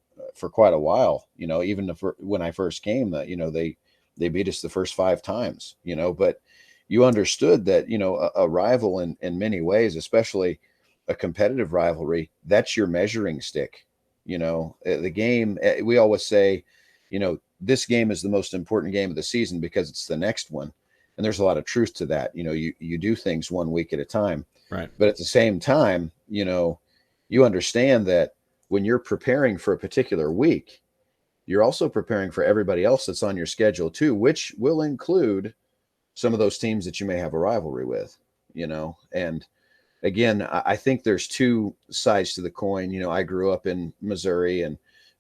quite a while. Even when I first came, that they beat us the first 5 times. But you understood that a rival in many ways, especially a competitive rivalry, that's your measuring stick. The game, we always say, this game is the most important game of the season because it's the next one, and there's a lot of truth to that. You do things one week at a time, Right. but at the same time, you understand that when you're preparing for a particular week, you're also preparing for everybody else that's on your schedule too, which will include some of those teams that you may have a rivalry with. And again, I think there's two sides to the coin. I grew up in Missouri, and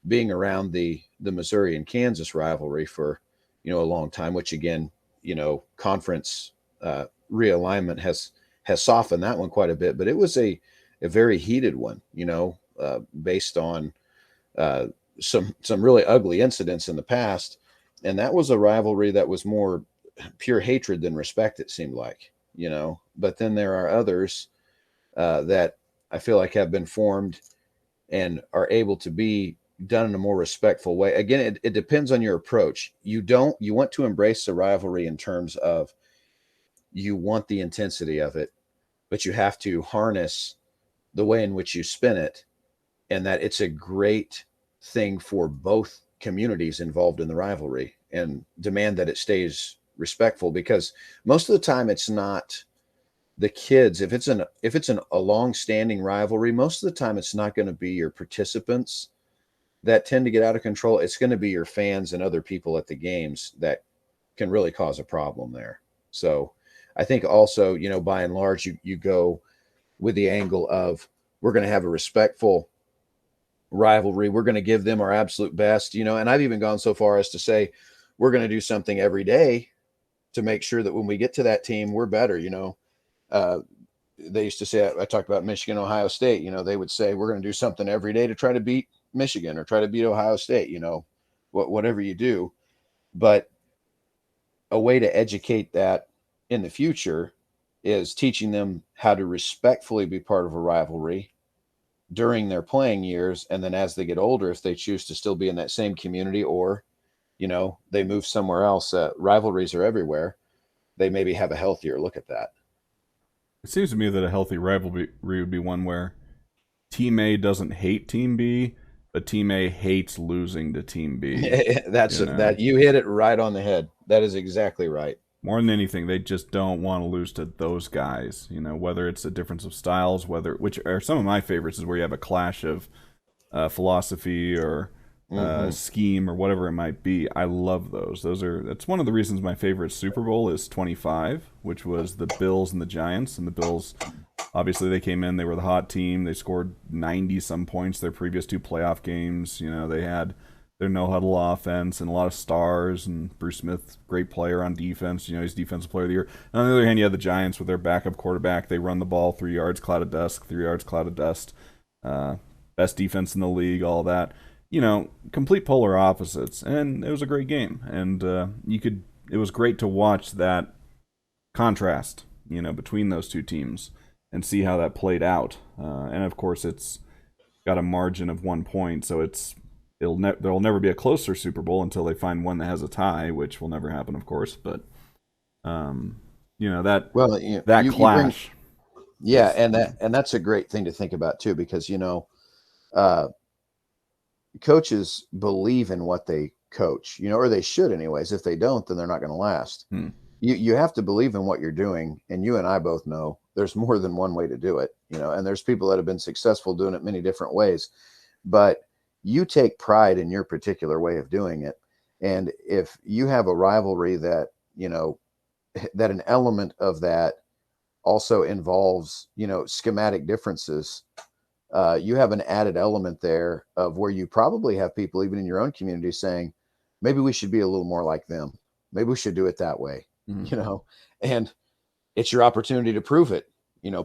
being around the Missouri and Kansas rivalry for a long time, which again, conference realignment has softened that one quite a bit, but it was a very heated one, based on uh, some really ugly incidents in the past, and that was a rivalry that was more pure hatred than respect. It seemed like, but then there are others that I feel like have been formed and are able to be done in a more respectful way. Again, it depends on your approach. You want to embrace the rivalry in terms of you want the intensity of it, but you have to harness the way in which you spin it, and that it's a great thing for both communities involved in the rivalry, and demand that it stays respectful, because most of the time it's not the kids. If it's a long standing rivalry, most of the time it's not going to be your participants that tend to get out of control. It's going to be your fans and other people at the games that can really cause a problem there. So I think also, by and large, you go with the angle of, we're going to have a respectful rivalry. We're going to give them our absolute best, and I've even gone so far as to say we're going to do something every day to make sure that when we get to that team, we're better. Uh, they used to say, I talked about Michigan, Ohio State, they would say, we're going to do something every day to try to beat Michigan or try to beat Ohio State, whatever you do. But a way to educate that in the future is teaching them how to respectfully be part of a rivalry during their playing years. And then as they get older, if they choose to still be in that same community, or, they move somewhere else, rivalries are everywhere. They maybe have a healthier look at that. It seems to me that a healthy rivalry would be one where Team A doesn't hate Team B, but Team A hates losing to Team B. That's You know, that you hit it right on the head. That is exactly right. more than anything, they just don't want to lose to those guys. Whether it's a difference of styles, which are some of my favorites, is where you have a clash of philosophy or Hmm. scheme or whatever it might be. I love those. That's one of the reasons my favorite Super Bowl is 25, which was the Bills and the Giants. And the Bills, obviously, they came in, they were the hot team. They scored 90 some points their previous two playoff games. They had their no huddle offense and a lot of stars, and Bruce Smith, great player on defense. He's defensive player of the year. And on the other hand, you had the Giants with their backup quarterback. They run the ball 3 yards, cloud of dust, 3 yards, cloud of dust. Uh, Best defense in the league, all that. Complete polar opposites, and it was a great game. And it was great to watch that contrast, between those two teams and see how that played out. And of course, it's got a margin of 1 point, so there'll never be a closer Super Bowl until they find one that has a tie, which will never happen, of course. But um, that Well, that you bring, clash yeah, is and that's a great thing to think about too, because uh, coaches believe in what they coach, or they should anyways. If they don't, then they're not going to last. hmm, You have to believe in what you're doing, and you and I both know there's more than one way to do it, and there's people that have been successful doing it many different ways. But you take pride in your particular way of doing it. And if you have a rivalry that, that an element of that also involves, schematic differences, you have an added element there of where you probably have people, even in your own community, saying, maybe we should be a little more like them. Maybe we should do it that way, hmm. and it's your opportunity to prove it,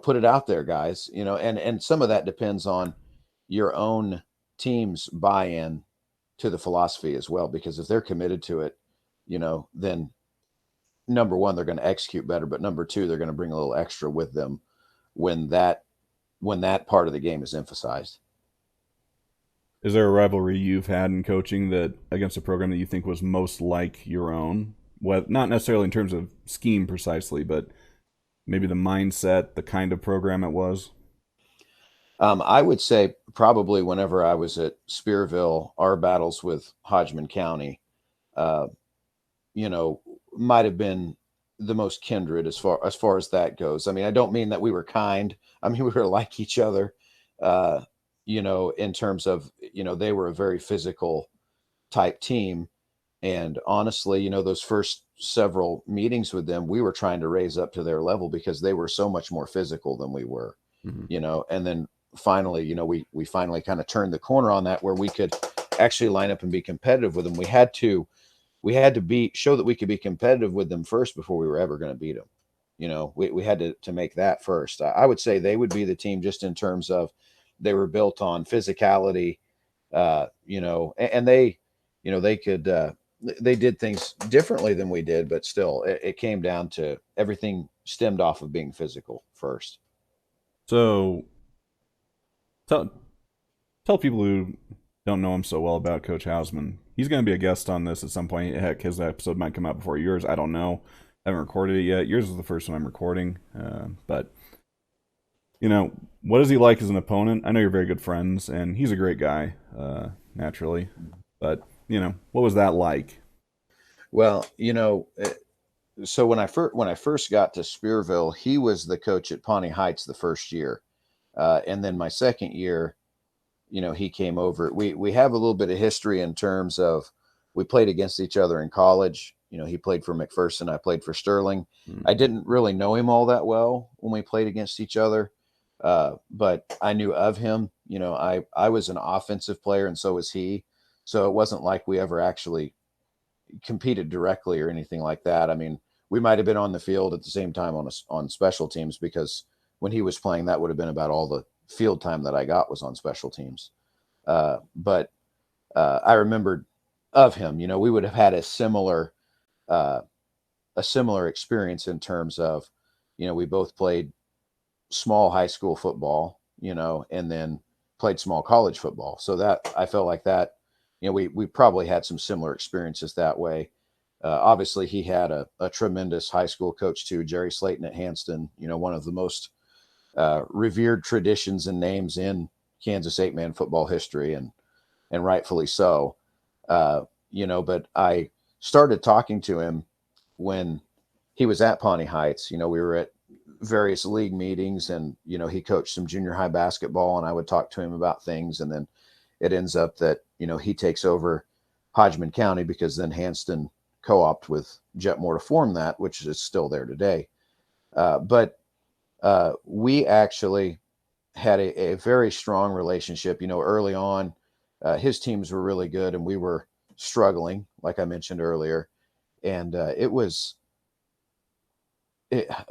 put it out there, guys, and some of that depends on your own team's buy-in to the philosophy as well, because if they're committed to it, then number one, they're going to execute better, but number two, they're going to bring a little extra with them when that part of the game is emphasized. Is there a rivalry you've had in coaching that against a program that you think was most like your own? Well, not necessarily in terms of scheme precisely, but maybe the mindset, the kind of program it was. I would say probably whenever I was at Spearville, our battles with Hodgman County, uh, you know, might have been the most kindred as far as that goes. I mean, I don't mean that we were kind. I mean, we were like each other. Uh, in terms of, they were a very physical type team. And honestly, those first several meetings with them, we were trying to raise up to their level because they were so much more physical than we were, Mm-hmm. and then finally, we finally kind of turned the corner on that, where we could actually line up and be competitive with them. We had to show that we could be competitive with them first before we were ever going to beat them. We had to make that first. I would say they would be the team, just in terms of they were built on physicality, and they could, they did things differently than we did, but still, it came down to everything stemmed off of being physical first. So tell people who don't know him so well about Coach Hausman. He's going to be a guest on this at some point. Heck, his episode might come out before yours. I don't know. I haven't recorded it yet. Yours is the first one I'm recording. But, what is he like as an opponent? I know you're very good friends, and he's a great guy, naturally. But, what was that like? Well, so when I first got to Spearville, he was the coach at Pawnee Heights the first year, and then my second year, he came over. We have a little bit of history in terms of we played against each other in college. He played for McPherson, I played for Sterling. I Mm-hmm. didn't really know him all that well when we played against each other, but I knew of him. I was an offensive player, and so was he. So it wasn't like we ever actually competed directly or anything like that. I mean, we might have been on the field at the same time on special teams because when he was playing, that would have been about all the field time that I got was on special teams. But I remembered of him. We would have had uh, a similar experience in terms of, we both played small high school football, and then played small college football. So that I felt like that, we probably had some similar experiences that way. Obviously, he had a tremendous high school coach too, Jerry Slayton at Hanston. One of the most revered traditions and names in Kansas 8-man football history, and rightfully so. But I started talking to him when he was at Pawnee Heights. We were at various league meetings, and he coached some junior high basketball, and I would talk to him about things, and then it ends up that he takes over Hodgman County because then Hanston co-opted with Jetmore to form that, which is still there today. But we actually had a very strong relationship. Early on, his teams were really good, and we were struggling, like I mentioned earlier. And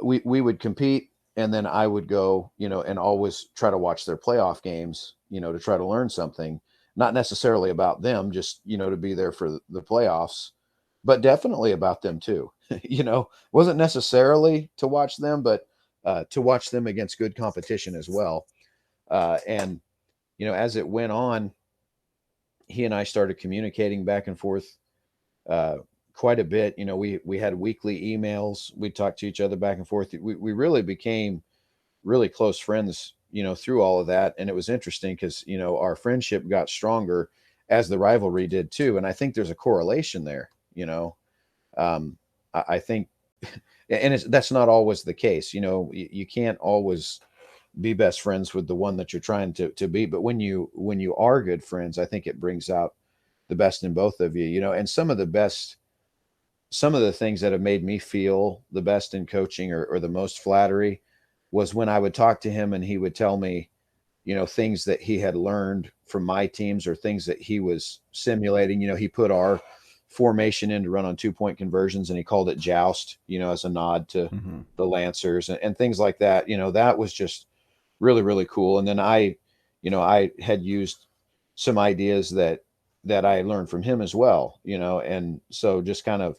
we would compete, and then I would go, and always try to watch their playoff games, to try to learn something, not necessarily about them, just to be there for the playoffs, but definitely about them too. Wasn't necessarily to watch them, but to watch them against good competition as well. And as it went on, he and I started communicating back and forth uh, quite a bit. We had weekly emails. We talked to each other back and forth. We really became really close friends, through all of that. And it was interesting because our friendship got stronger as the rivalry did too. And I think there's a correlation there. Um, I think, and that's not always the case. You can't always be best friends with the one that you're trying to be. But when you are good friends, I think it brings out the best in both of you. And some of the things that have made me feel the best in coaching, or the most flattery, was when I would talk to him and he would tell me, things that he had learned from my teams or things that he was simulating. He put our formation in to run on 2-point conversions, and he called it joust, as a nod to Mm-hmm. the Lancers, and things like that. That was just really, really cool. And then I had used some ideas that I learned from him as well, and so just kind of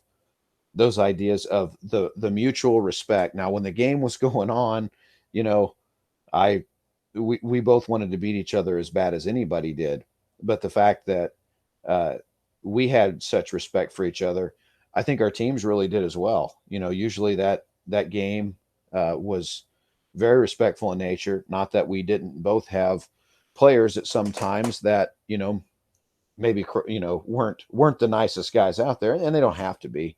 those ideas of the mutual respect. Now, when the game was going on, you know, I we both wanted to beat each other as bad as anybody did, but the fact that uh, we had such respect for each other, I think our teams really did as well. Usually that game was very respectful in nature. Not that we didn't both have players at some times that maybe weren't the nicest guys out there, and they don't have to be.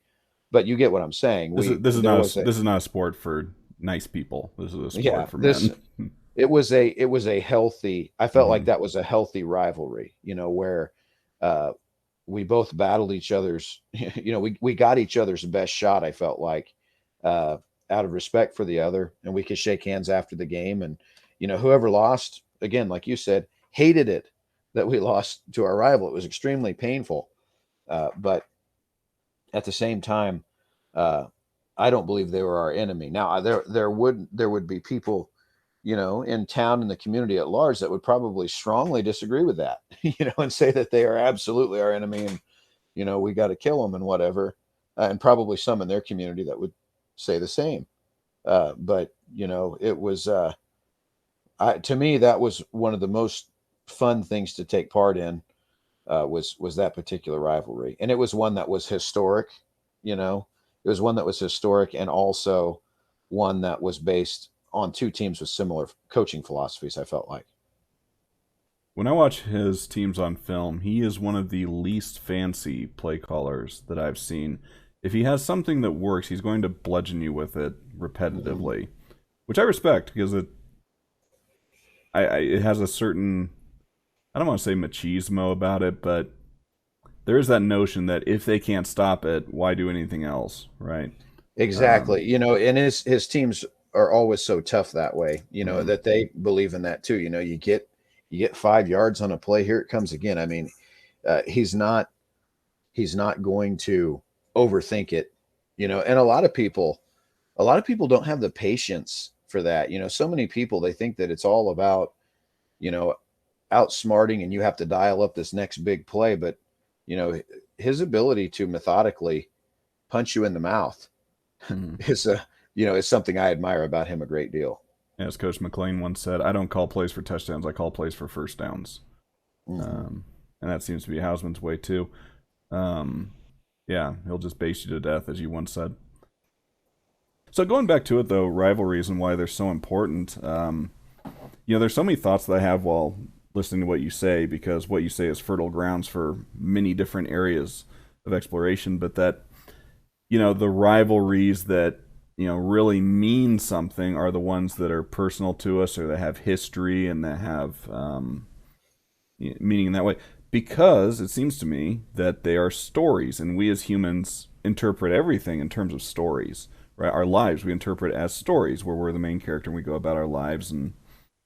But you get what I'm saying. This is We this is there not was a, this is not a sport for nice people. This is a yeah sport for this men. it was a healthy. I felt like Hmm. that was a healthy rivalry. Where uh, we both battled each other's. We got each other's best shot. I felt like uh, out of respect for the other, and we could shake hands after the game. And whoever lost, again, like you said, hated it that we lost to our rival. It was extremely painful. But at the same time, uh, I don't believe they were our enemy. Now, there would be people, in town, in the community at large, that would probably strongly disagree with that, and say that they are absolutely our enemy, and we got to kill them and whatever, and probably some in their community that would say the same. But it was to me that was one of the most fun things to take part in. was that particular rivalry, and it was one that was historic. You know, it was one that was historic, and also one that was based on two teams with similar coaching philosophies. I felt like. When I watch his teams on film, he is one of the least fancy play callers that I've seen. If he has something that works, he's going to bludgeon you with it Mm-hmm. repetitively, which I respect because it has a certain, I don't want to say machismo about it, but there is that notion that if they can't stop it, why do anything else, right? Exactly. Um, And his teams are always so tough that way. mhm. That they believe in that too. You get 5 yards on a play. Here it comes again. I mean, he's not going to overthink it. And a lot of people don't have the patience for that. So many people, they think that it's all about you know outsmarting, and you have to dial up this next big play. But you know his ability to methodically punch you in the mouth Mhm. is something I admire about him a great deal. As Coach McLean once said, I don't call plays for touchdowns, I call plays for first downs. Hmm. And that seems to be Hausman's way too. Um, yeah, he'll just base you to death, as you once said. So going back to it though, rivalries and why they're so important. There's so many thoughts that I have while listening to what you say, because what you say is fertile grounds for many different areas of exploration. But that the rivalries that really mean something are the ones that are personal to us, or that have history and that have meaning in that way, because it seems to me that they are stories, and we as humans interpret everything in terms of stories, right? Our lives we interpret as stories, where we're the main character and we go about our lives and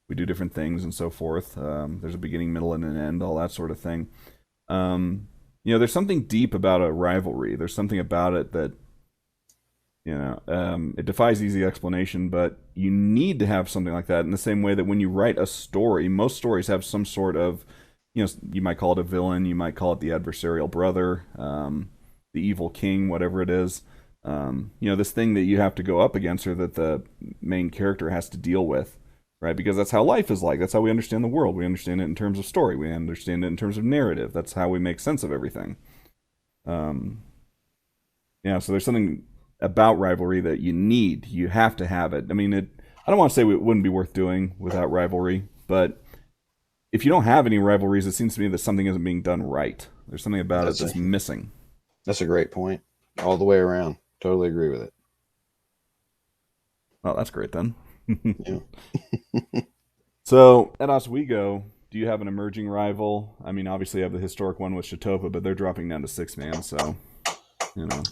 we do different things and so forth. There's a beginning, middle, and an end, all that sort of thing. There's something deep about a rivalry. There's something about it that it defies easy explanation, but you need to have something like that, in the same way that when you write a story, most stories have some sort of, you might call it a villain, you might call it the adversarial brother, the evil king, whatever it is. This thing that you have to go up against, or that the main character has to deal with, right? Because that's how life is like. That's how we understand the world. We understand it in terms of story. We understand it in terms of narrative. That's how we make sense of everything. Um, so there's something about rivalry that you have to have it. I mean, I don't want to say it wouldn't be worth doing without rivalry, but if you don't have any rivalries, it seems to me that something isn't being done right. There's something about it That's a that's missing. that's a great point, all the way around. Totally agree with it. Well, that's great then. Yeah. So at Oswego, do you have an emerging rival? I mean, obviously you have the historic one with Chatopa, but they're dropping down to six man, so you know.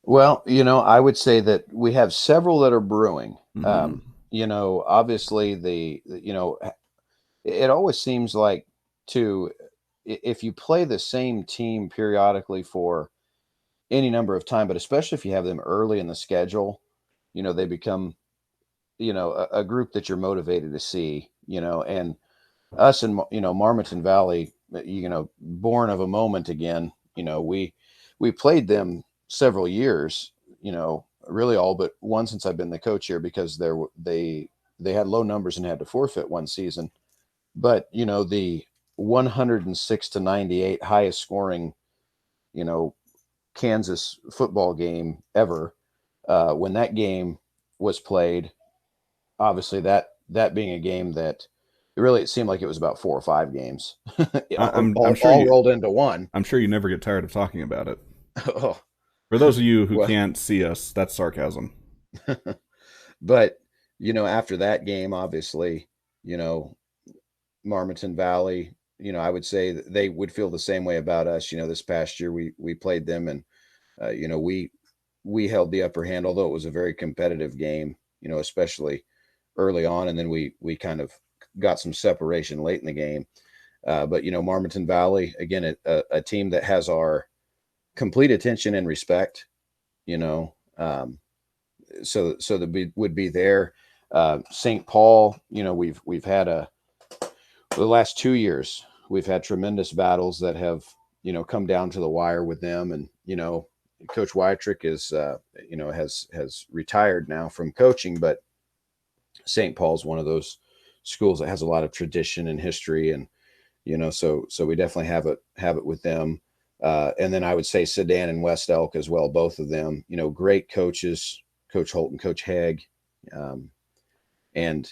Well, I would say that we have several that are brewing. Mm-hmm. Obviously it always seems like, to if you play the same team periodically for any number of time, but especially if you have them early in the schedule, they become, a group that you're motivated to see, and us in, Marmaton Valley, born of a moment again, we played them several years, really all but one since I've been the coach here, because they had low numbers and had to forfeit one season. But the 106-98 highest scoring, you know Kansas football game ever, when that game was played, obviously that being a game that it seemed like it was about 4 or 5 games, I'm sure all you rolled into one. I'm sure you never get tired of talking about it. Oh, For those of you who well, can't see us, that's sarcasm. but after that game, obviously, you know, Marmaton Valley, I would say that they would feel the same way about us. This past year we played them, and we held the upper hand, although it was a very competitive game. Especially early on, and then we kind of got some separation late in the game. But Marmaton Valley, again, a team that has our complete attention and respect. You know, so would be there. St. Paul, we've had the last 2 years, we've had tremendous battles that have come down to the wire with them, and Coach Wytrick is has retired now from coaching, but St. Paul's one of those schools that has a lot of tradition and history, and So we definitely have it with them. And then I would say Sedan and West Elk as well, both of them, great coaches, Coach Holt and Coach Haig. Um, and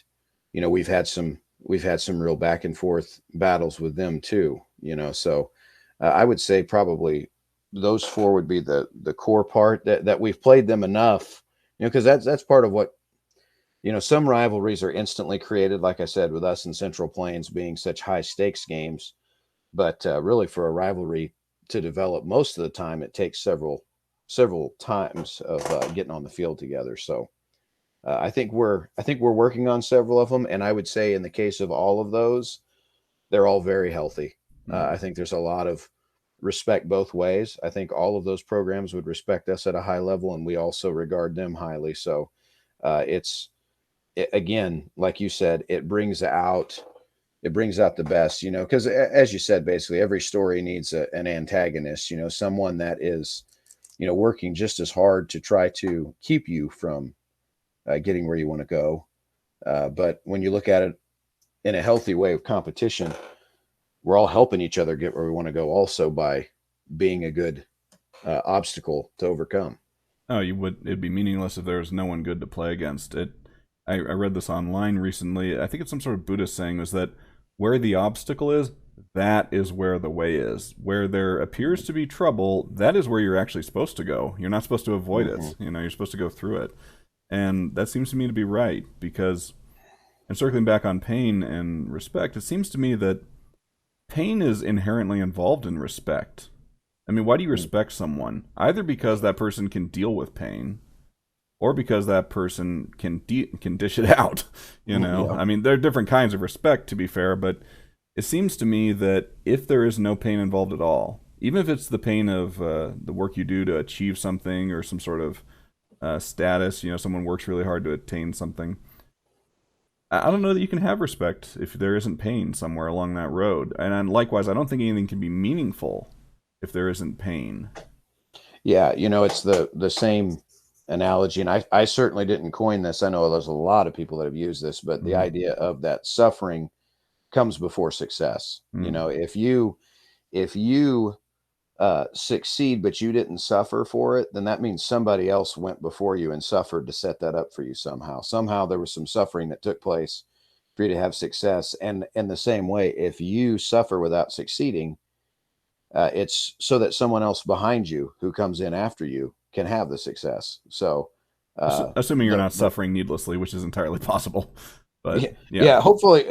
we've had some real back and forth battles with them too. So I would say probably those four would be the core part, that we've played them enough, because that's part of what, some rivalries are instantly created, like I said, with us and Central Plains being such high stakes games. But really, for a rivalry to develop, most of the time it takes several times of getting on the field together. So I think we're working on several of them, and I would say in the case of all of those, they're all very healthy. Mm. I think there's a lot of respect both ways. I think all of those programs would respect us at a high level, and we also regard them highly. So again, like you said, it brings out the best, because as you said, basically every story needs an antagonist, someone that is, working just as hard to try to keep you from getting where you want to go. But when you look at it in a healthy way of competition, we're all helping each other get where we want to go, also by being a good obstacle to overcome. Oh, it'd be meaningless if there was no one good to play against. I read this online recently. I think it's some sort of Buddhist saying, was that where the obstacle is, that is where the way is. Where there appears to be trouble, that is where you're actually supposed to go. You're not supposed to avoid Mm-hmm. it. You're supposed to go through it. And that seems to me to be right, because, and circling back on pain and respect, it seems to me that pain is inherently involved in respect. I mean, why do you respect someone? Either because that person can deal with pain, or because that person can dish it out. Yeah. I mean, there are different kinds of respect, to be fair, but it seems to me that if there is no pain involved at all, even if it's the pain of the work you do to achieve something, or some sort of status, someone works really hard to attain something, I don't know that you can have respect if there isn't pain somewhere along that road. And likewise, I don't think anything can be meaningful if there isn't pain. Yeah, it's the same analogy, and I certainly didn't coin this. I know there's a lot of people that have used this, but the Mm, idea of that suffering comes before success. mm. If you succeed but you didn't suffer for it, then that means somebody else went before you and suffered to set that up for you somehow. Somehow there was some suffering that took place for you to have success. And in the same way, if you suffer without succeeding, it's so that someone else behind you who comes in after you can have the success. So, Assuming you're not the suffering needlessly, which is entirely possible. But yeah, yeah, yeah, hopefully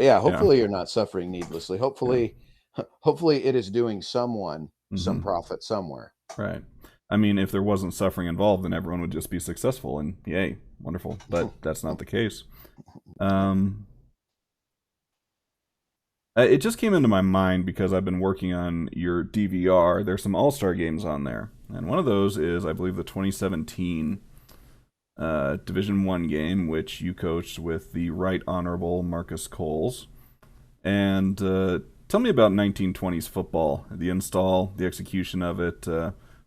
you're not suffering needlessly. yeah. Hopefully it is doing someone some Hmm. profit somewhere. Right. I mean, if there wasn't suffering involved, then everyone would just be successful, and yay, wonderful. But that's not the case. Um, it just came into my mind because I've been working on your DVR. There's some All Star games on there, and one of those is, I believe, the 2017 Division One game, which you coached with the Right Honorable Marcus Coles. And tell me about 1920s football, the install, the execution of it.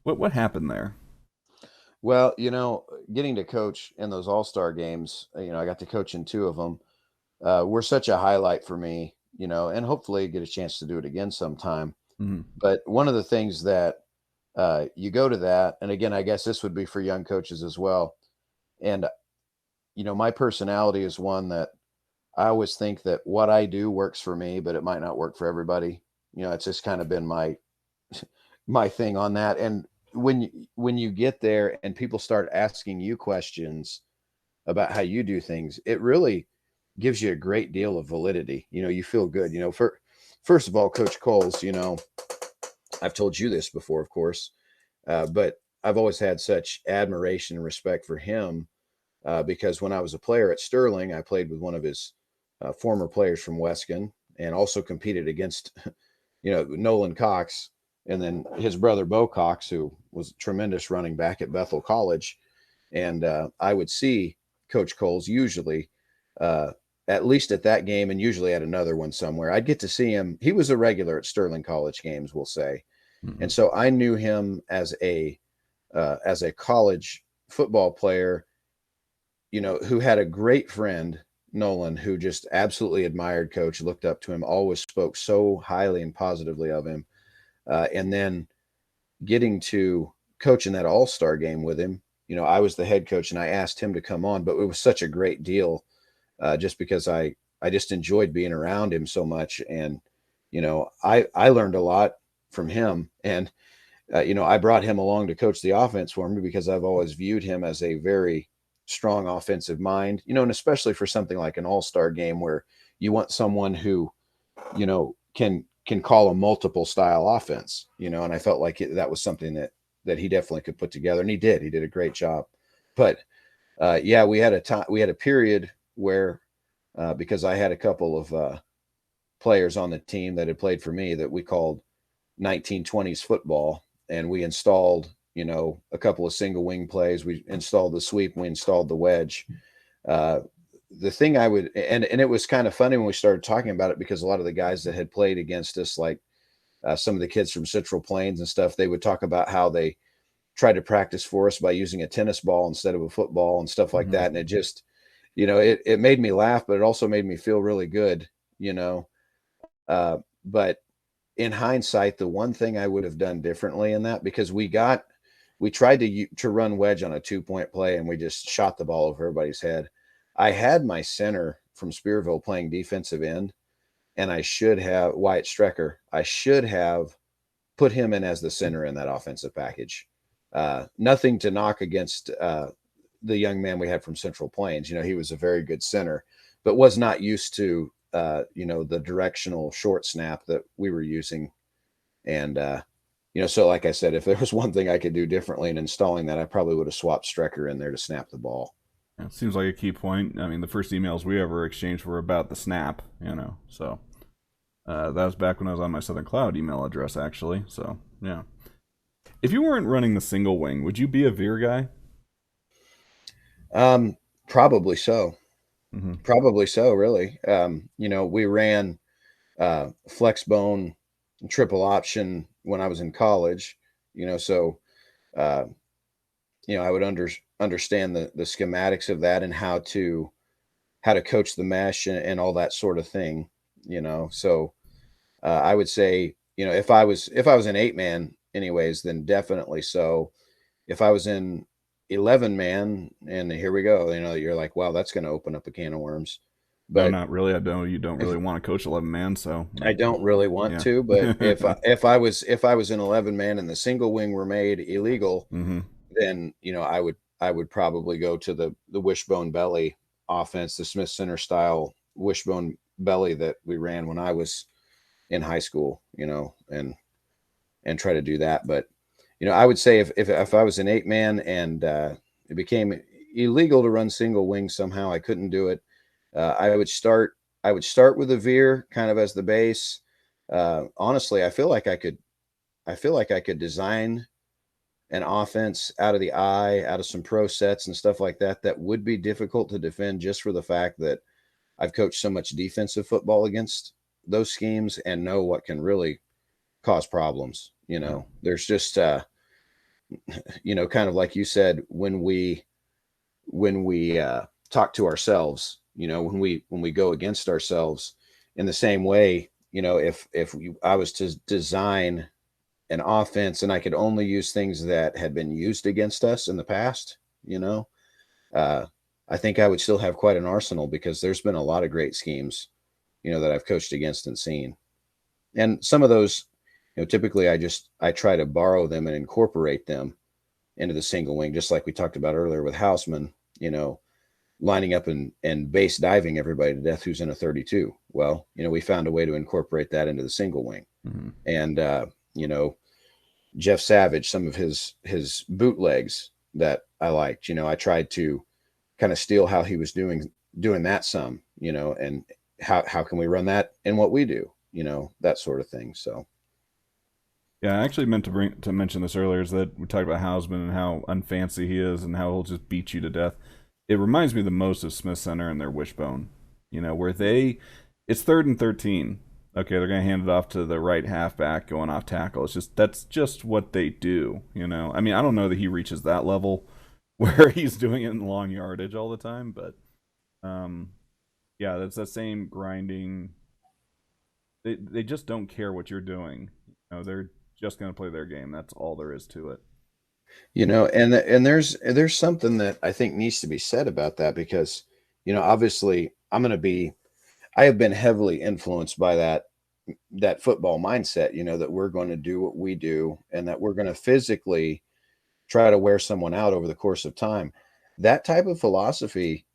What happened there? Well, getting to coach in those all-star games, I got to coach in two of them. Were such a highlight for me, and hopefully get a chance to do it again sometime. Mm-hmm. But one of the things that you go to that, and again, I guess this would be for young coaches as well. And, my personality is one that I always think that what I do works for me, but it might not work for everybody. It's just kind of been my thing on that. And when you get there and people start asking you questions about how you do things, it really gives you a great deal of validity. You feel good. First of all, Coach Coles, I've told you this before, of course, but I've always had such admiration and respect for him because when I was a player at Sterling, I played with one of his former players from Wescan and also competed against, Nolan Cox, and then his brother Bo Cox, who was a tremendous running back at Bethel College. And I would see Coach Coles usually, at least at that game, and usually at another one somewhere. I'd get to see him. He was a regular at Sterling College games, we'll say, Mm-hmm. and so I knew him as a college football player, who had a great friend Nolan, who just absolutely admired Coach, looked up to him, always spoke so highly and positively of him. And then getting to coach in that All-Star game with him, I was the head coach and I asked him to come on, but it was such a great deal, just because I just enjoyed being around him so much. And, I learned a lot from him. And, I brought him along to coach the offense for me because I've always viewed him as a very strong offensive mind, and especially for something like an all-star game where you want someone who, can call a multiple style offense, and I felt like that was something that he definitely could put together. And he did a great job. But yeah, we had a period where, because I had a couple of players on the team that had played for me that we called 1920s football, and we installed, a couple of single wing plays. We installed the sweep, we installed the wedge. Uh, the thing I would, and it was kind of funny when we started talking about it, because a lot of the guys that had played against us, like some of the kids from Central Plains and stuff, they would talk about how they tried to practice for us by using a tennis ball instead of a football and stuff like Hmm. that. And it just, it made me laugh, but it also made me feel really good, you know. But in hindsight, the one thing I would have done differently in that, because we tried to run wedge on a 2-point play and we just shot the ball over everybody's head. I had my center from Spearville playing defensive end, and I should have Wyatt Strecker. I should have put him in as the center in that offensive package. Nothing to knock against the young man we had from Central Plains. He was a very good center, but was not used to the directional short snap that we were using. And so like I said, if there was one thing I could do differently in installing that, I probably would have swapped Strecker in there to snap the ball. It seems like a key point. I mean, the first emails we ever exchanged were about the snap, So that was back when I was on my Southern Cloud email address, actually. So yeah. If you weren't running the single wing, would you be a veer guy? Probably so. Mm-hmm. Probably so, really. We ran flex bone triple option when I was in college, so uh, I would understand the schematics of that and how to coach the mesh and all that sort of thing, So I would say, if I was an 8-man anyways, then definitely so. If I was in 11-man, and here we go, you're like, wow, that's going to open up a can of worms. No, But not really. I don't. You don't if really want to coach 11 man, so I don't really want yeah. to, but if I was an 11-man and the single wing were made illegal, Mm-hmm. then I would probably go to the wishbone belly offense, the Smith Center style wishbone belly that we ran when I was in high school, and try to do that. But I would say if I was an 8-man and it became illegal to run single wing somehow, I couldn't do it. I would start. I would start with a veer, kind of as the base. Honestly, I feel like I could. I feel like I could design an offense out of the eye, out of some pro sets and stuff like that. That would be difficult to defend, just for the fact that I've coached so much defensive football against those schemes and know what can really cause problems. Yeah. There's just kind of like you said, when we talk to ourselves, when we go against ourselves in the same way, I was to design an offense and I could only use things that had been used against us in the past, uh, I think I would still have quite an arsenal, because there's been a lot of great schemes, that I've coached against and seen. And some of those, typically I try to borrow them and incorporate them into the single wing, just like we talked about earlier with Houseman, lining up and base diving everybody to death who's in a 32. Well, we found a way to incorporate that into the single wing. Mm-hmm. And, Jeff Savage, some of his bootlegs that I liked, I tried to kind of steal how he was doing that some, and how can we run that in what we do, that sort of thing. So Yeah, I actually meant to mention this earlier, is that we talked about Hausman and how unfancy he is and how he'll just beat you to death. It reminds me the most of Smith Center and their wishbone. Where it's 3rd and 13. Okay, they're gonna hand it off to the right halfback going off tackle. That's just what they do. I mean, I don't know that he reaches that level where he's doing it in long yardage all the time, but um, Yeah, that's that same grinding. They just don't care what you're doing. They're just going to play their game. That's all there is to it. And there's something that I think needs to be said about that because, obviously I have been heavily influenced by that football mindset, that we're going to do what we do and that we're going to physically try to wear someone out over the course of time. That type of philosophy,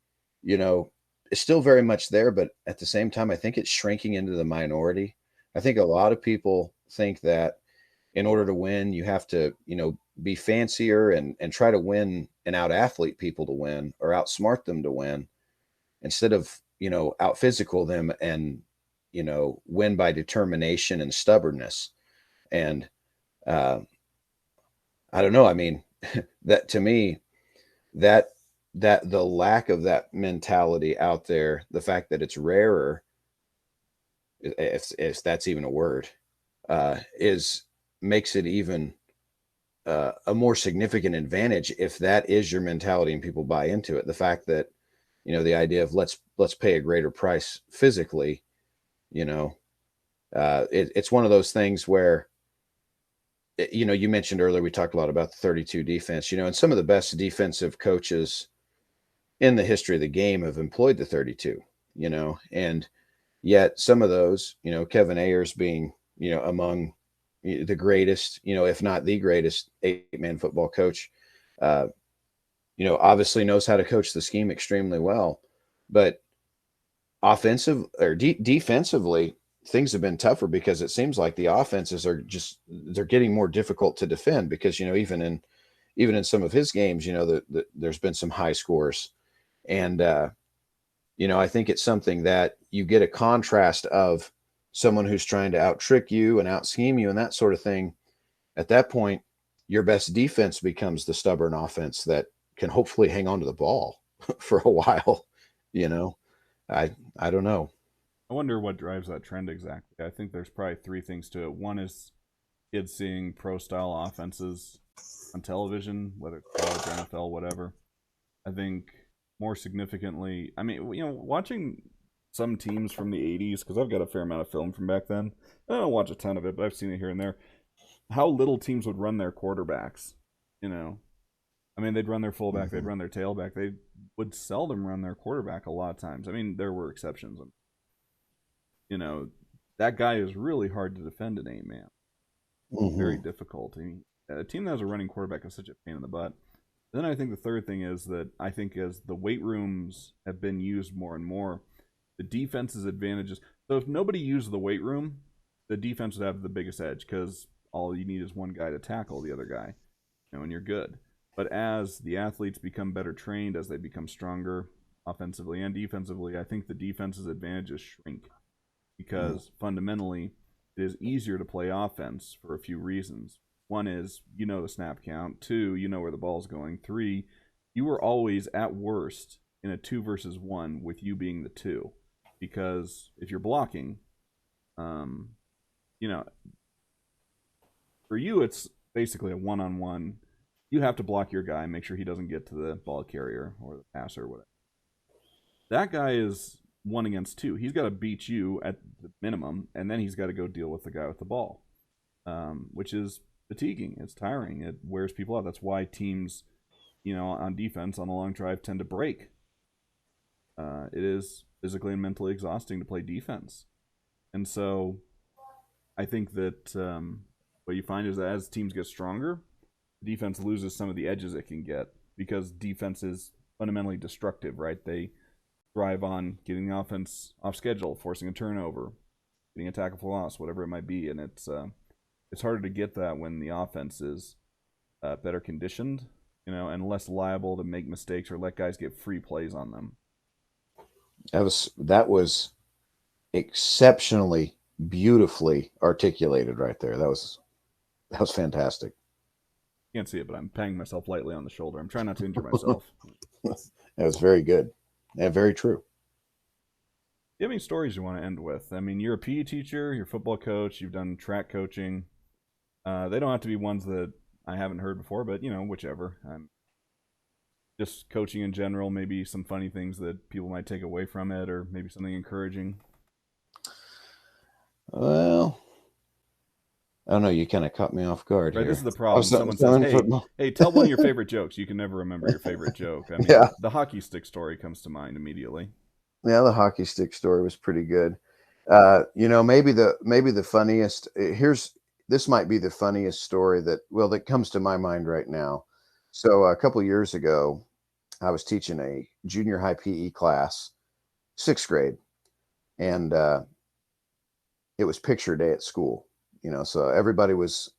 you know, is still very much there, but at the same time, I think it's shrinking into the minority. I think a lot of people think that in order to win, you have to, be fancier and try to win and out athlete people to win or outsmart them to win instead of, out physical them and, win by determination and stubbornness. And uh, I don't know. I mean, that to me, that that the lack of that mentality out there, the fact that it's rarer, if that's even a word, is makes it even a more significant advantage if that is your mentality and people buy into it. The fact that the idea of let's pay a greater price physically, you know, it's one of those things where you mentioned earlier we talked a lot about the 32 defense, and some of the best defensive coaches in the history of the game have employed the 32, and yet some of those, Kevin Ayers being, among the greatest, if not the greatest 8-man football coach, uh, obviously knows how to coach the scheme extremely well. But offensive or defensively, things have been tougher because it seems like the offenses are just they're getting more difficult to defend because even in some of his games, there's been some high scores. And I think it's something that you get a contrast of someone who's trying to out trick you and out scheme you and that sort of thing. At that point, your best defense becomes the stubborn offense that can hopefully hang on to the ball for a while. You know, I don't know. I wonder what drives that trend exactly. I think there's probably three things to it. One is kids seeing pro style offenses on television, whether it's college, NFL, whatever. I think more significantly, I mean, watching some teams from the 80s, because I've got a fair amount of film from back then. I don't watch a ton of it, but I've seen it here and there. How little teams would run their quarterbacks, you know. I mean, they'd run their fullback, they'd Mm-hmm. run their tailback. They would seldom run their quarterback a lot of times. I mean, there were exceptions. You know, that guy is really hard to defend in 8-man. Very Mm-hmm. difficult. I mean, a team that has a running quarterback is such a pain in the butt. Then I think the third thing is that I think as the weight rooms have been used more and more, the defense's advantages. So if nobody used the weight room, the defense would have the biggest edge because all you need is one guy to tackle the other guy, and you're good. But as the athletes become better trained, as they become stronger offensively and defensively, I think the defense's advantages shrink because fundamentally it is easier to play offense for a few reasons. One is the snap count. Two, you know where the ball's going. Three, you are always at worst in a 2 versus 1 with you being the two, because if you're blocking, um, you know, for you it's basically a one-on-one. You have to block your guy, make sure he doesn't get to the ball carrier or the passer or whatever. That guy is 1 against 2. He's got to beat you at the minimum, and then he's got to go deal with the guy with the ball, which is fatiguing. It's tiring. It wears people out. That's why teams, on defense on a long drive tend to break. It is physically and mentally exhausting to play defense, and so I think that what you find is that as teams get stronger, defense loses some of the edges it can get because defense is fundamentally destructive, right? They thrive on getting the offense off schedule, forcing a turnover, getting a tackle for loss, whatever it might be, and it's harder to get that when the offense is better conditioned, and less liable to make mistakes or let guys get free plays on them. That was exceptionally beautifully articulated right there. That was fantastic. You can't see it, but I'm patting myself lightly on the shoulder. I'm trying not to injure myself. That was very good and very true. Do you have any stories you want to end with? I mean, you're a PE teacher, you're a football coach, you've done track coaching. They don't have to be ones that I haven't heard before, but whichever. just coaching in general, maybe some funny things that people might take away from it, or maybe something encouraging. Well, I don't know. You kind of caught me off guard Right, this is here. the Oh, problem. something, Someone says, something "Hey, football. hey, tell one of your favorite jokes." You can never remember your favorite joke. I mean, Yeah, the hockey stick story comes to mind immediately. yeah. The hockey stick story was pretty good. Maybe the funniest. Here's this might be the funniest story that comes to my mind right now. So a couple years ago, I was teaching a junior high PE class, sixth grade, and it was picture day at school. So everybody was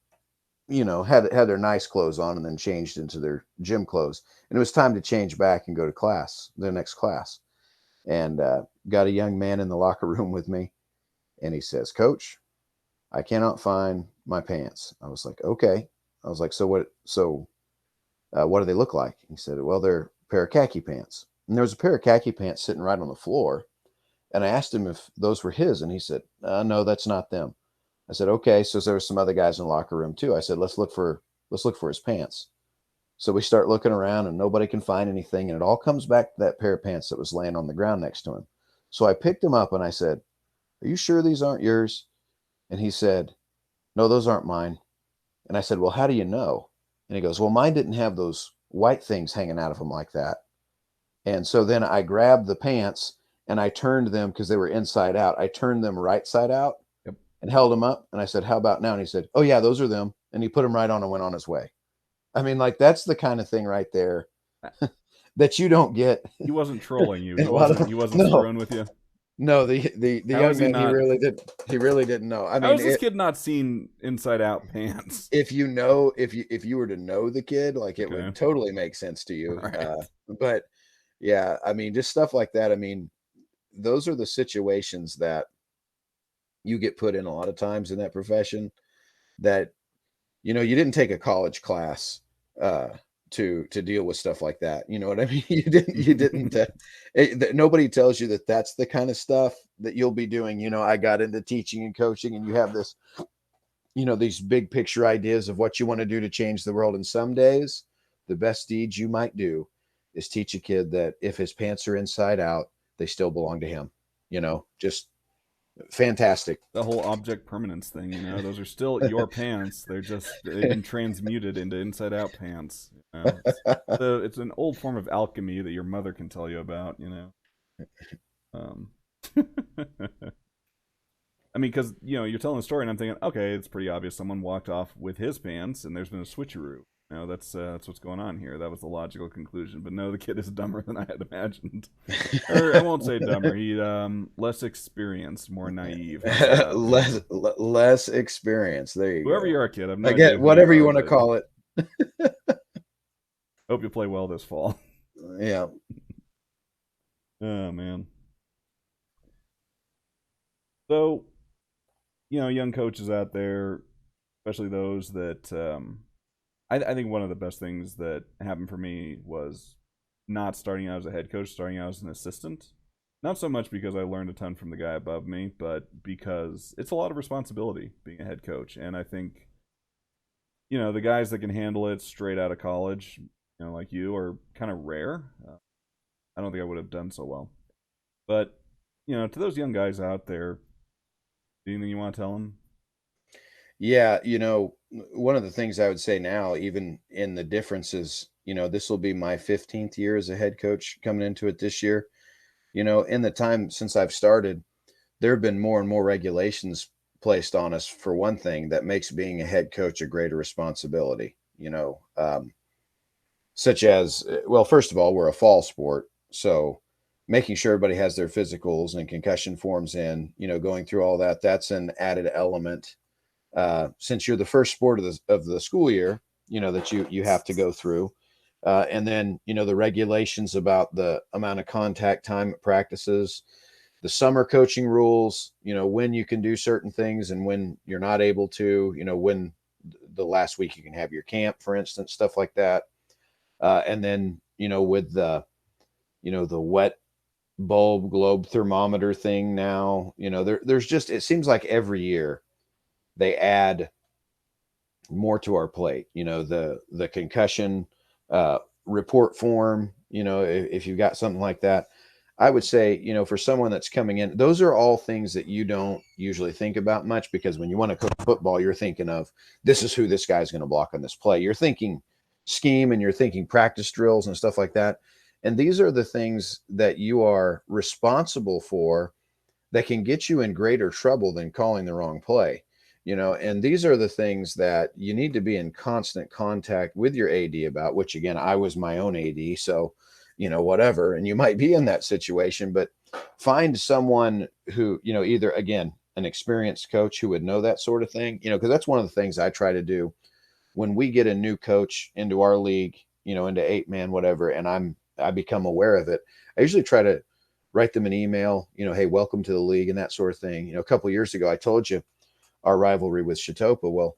had their nice clothes on and then changed into their gym clothes, and it was time to change back and go to class, the next class, and got a young man in the locker room with me, and he says, "Coach, I cannot find my pants." I was like, "Okay." I was like, what do they look like?" He said, "Well, they're a pair of khaki pants." And there was a pair of khaki pants sitting right on the floor. And I asked him if those were his, and he said, "No, that's not them." I said, "Okay." So there were some other guys in the locker room too. I said, "Let's look for his pants." So we start looking around, and nobody can find anything, and it all comes back to that pair of pants that was laying on the ground next to him. So I picked him up and I said, "Are you sure these aren't yours?" And he said, "No, those aren't mine." And I said, "Well, how do you know?" And he goes, "Well, mine didn't have those white things hanging out of them like that." And so then I grabbed the pants and I turned them because they were inside out. I turned them right side out Yep. and held them up. And I said, "How about now?" And he said, "Oh, yeah, those are them." And he put them right on and went on his way. I mean, like, that's the kind of thing right there that you don't get He wasn't trolling you. in He a lot wasn't. of, He wasn't no, screwing with you. no, the How young is he man, not? he really didn't know. I How mean, has this kid not seen Inside Out pants? if you were to know the kid, like, it Okay. would totally make sense to All you. right. But yeah, I mean, just stuff like that. I mean, those are the situations that you get put in a lot of times in that profession that you didn't take a college class uh to deal with stuff like that. You know what I mean? You didn't nobody tells you that that's the kind of stuff that you'll be doing. I got into teaching and coaching, and you have these big picture ideas of what you want to do to change the world, and some days the best deeds you might do is teach a kid that if his pants are inside out, they still belong to him. Just fantastic. The whole object permanence thing, those are still your pants. They've been transmuted into Inside Out pants. It's an old form of alchemy that your mother can tell you about. Um, I mean, because you're telling a story, and I'm thinking, okay, it's pretty obvious. Someone walked off with his pants, and there's been a switcheroo. That's what's going on here. That was the logical conclusion. But no, the kid is dumber than I had imagined. Or I won't say dumber. He less experienced, more naive. How's that? less experience. There you Whoever go. you are, kid, I have no I idea get who you whatever you are, want to but call it. hope you play well this fall. Yeah. Oh man. So young coaches out there, especially those that I think one of the best things that happened for me was not starting out as a head coach, starting out as an assistant. Not so much because I learned a ton from the guy above me, but because it's a lot of responsibility being a head coach. And I think, the guys that can handle it straight out of college, like you, are kind of rare. I don't think I would have done so well. But, to those young guys out there, anything you want to tell them? Yeah, one of the things I would say now, even in the differences, this will be my 15th year as a head coach coming into it this year. In the time since I've started, there have been more and more regulations placed on us, for one thing, that makes being a head coach a greater responsibility, such as, well, first of all, we're a fall sport. So making sure everybody has their physicals and concussion forms in, going through all that, that's an added element. Since you're the first sport of the school year, that you have to go through. And then, the regulations about the amount of contact time at practices, the summer coaching rules, when you can do certain things and when you're not able to, when the last week you can have your camp, for instance, stuff like that. And then, with the wet bulb globe thermometer thing now, there's just, it seems like every year they add more to our plate. The concussion report form, if you've got something like that. I would say, for someone that's coming in, those are all things that you don't usually think about much, because when you want to coach football, you're thinking of, this is who this guy's going to block on this play. You're thinking scheme, and you're thinking practice drills and stuff like that. And these are the things that you are responsible for that can get you in greater trouble than calling the wrong play. And these are the things that you need to be in constant contact with your AD about, which again, I was my own AD. So, whatever. And you might be in that situation, but find someone who, either again, an experienced coach who would know that sort of thing, because that's one of the things I try to do when we get a new coach into our league, into 8-man, whatever, and I become aware of it. I usually try to write them an email, hey, welcome to the league, and that sort of thing. A couple of years ago, I told you our rivalry with Chatopa. Well,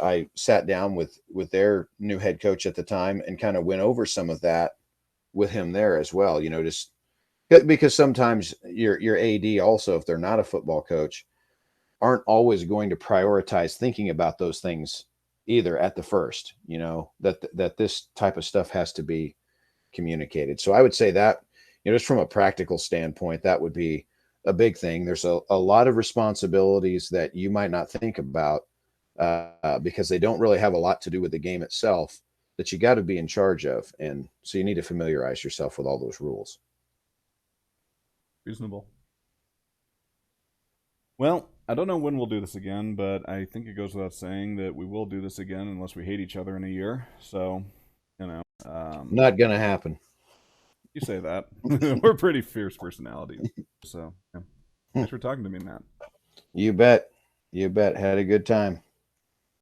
I sat down with their new head coach at the time and kind of went over some of that with him there as well. Just because sometimes your AD also, if they're not a football coach, aren't always going to prioritize thinking about those things either at the first. That this type of stuff has to be communicated. So I would say that, just from a practical standpoint, that would be a big thing. There's a lot of responsibilities that you might not think about because they don't really have a lot to do with the game itself, that you got to be in charge of. And so you need to familiarize yourself with all those rules. Reasonable. Well, I don't know when we'll do this again, but I think it goes without saying that we will do this again unless we hate each other in a year. So, Not going to happen. You say that. We're pretty fierce personalities. So, yeah. Thanks for talking to me, Matt. You bet. You bet. Had a good time.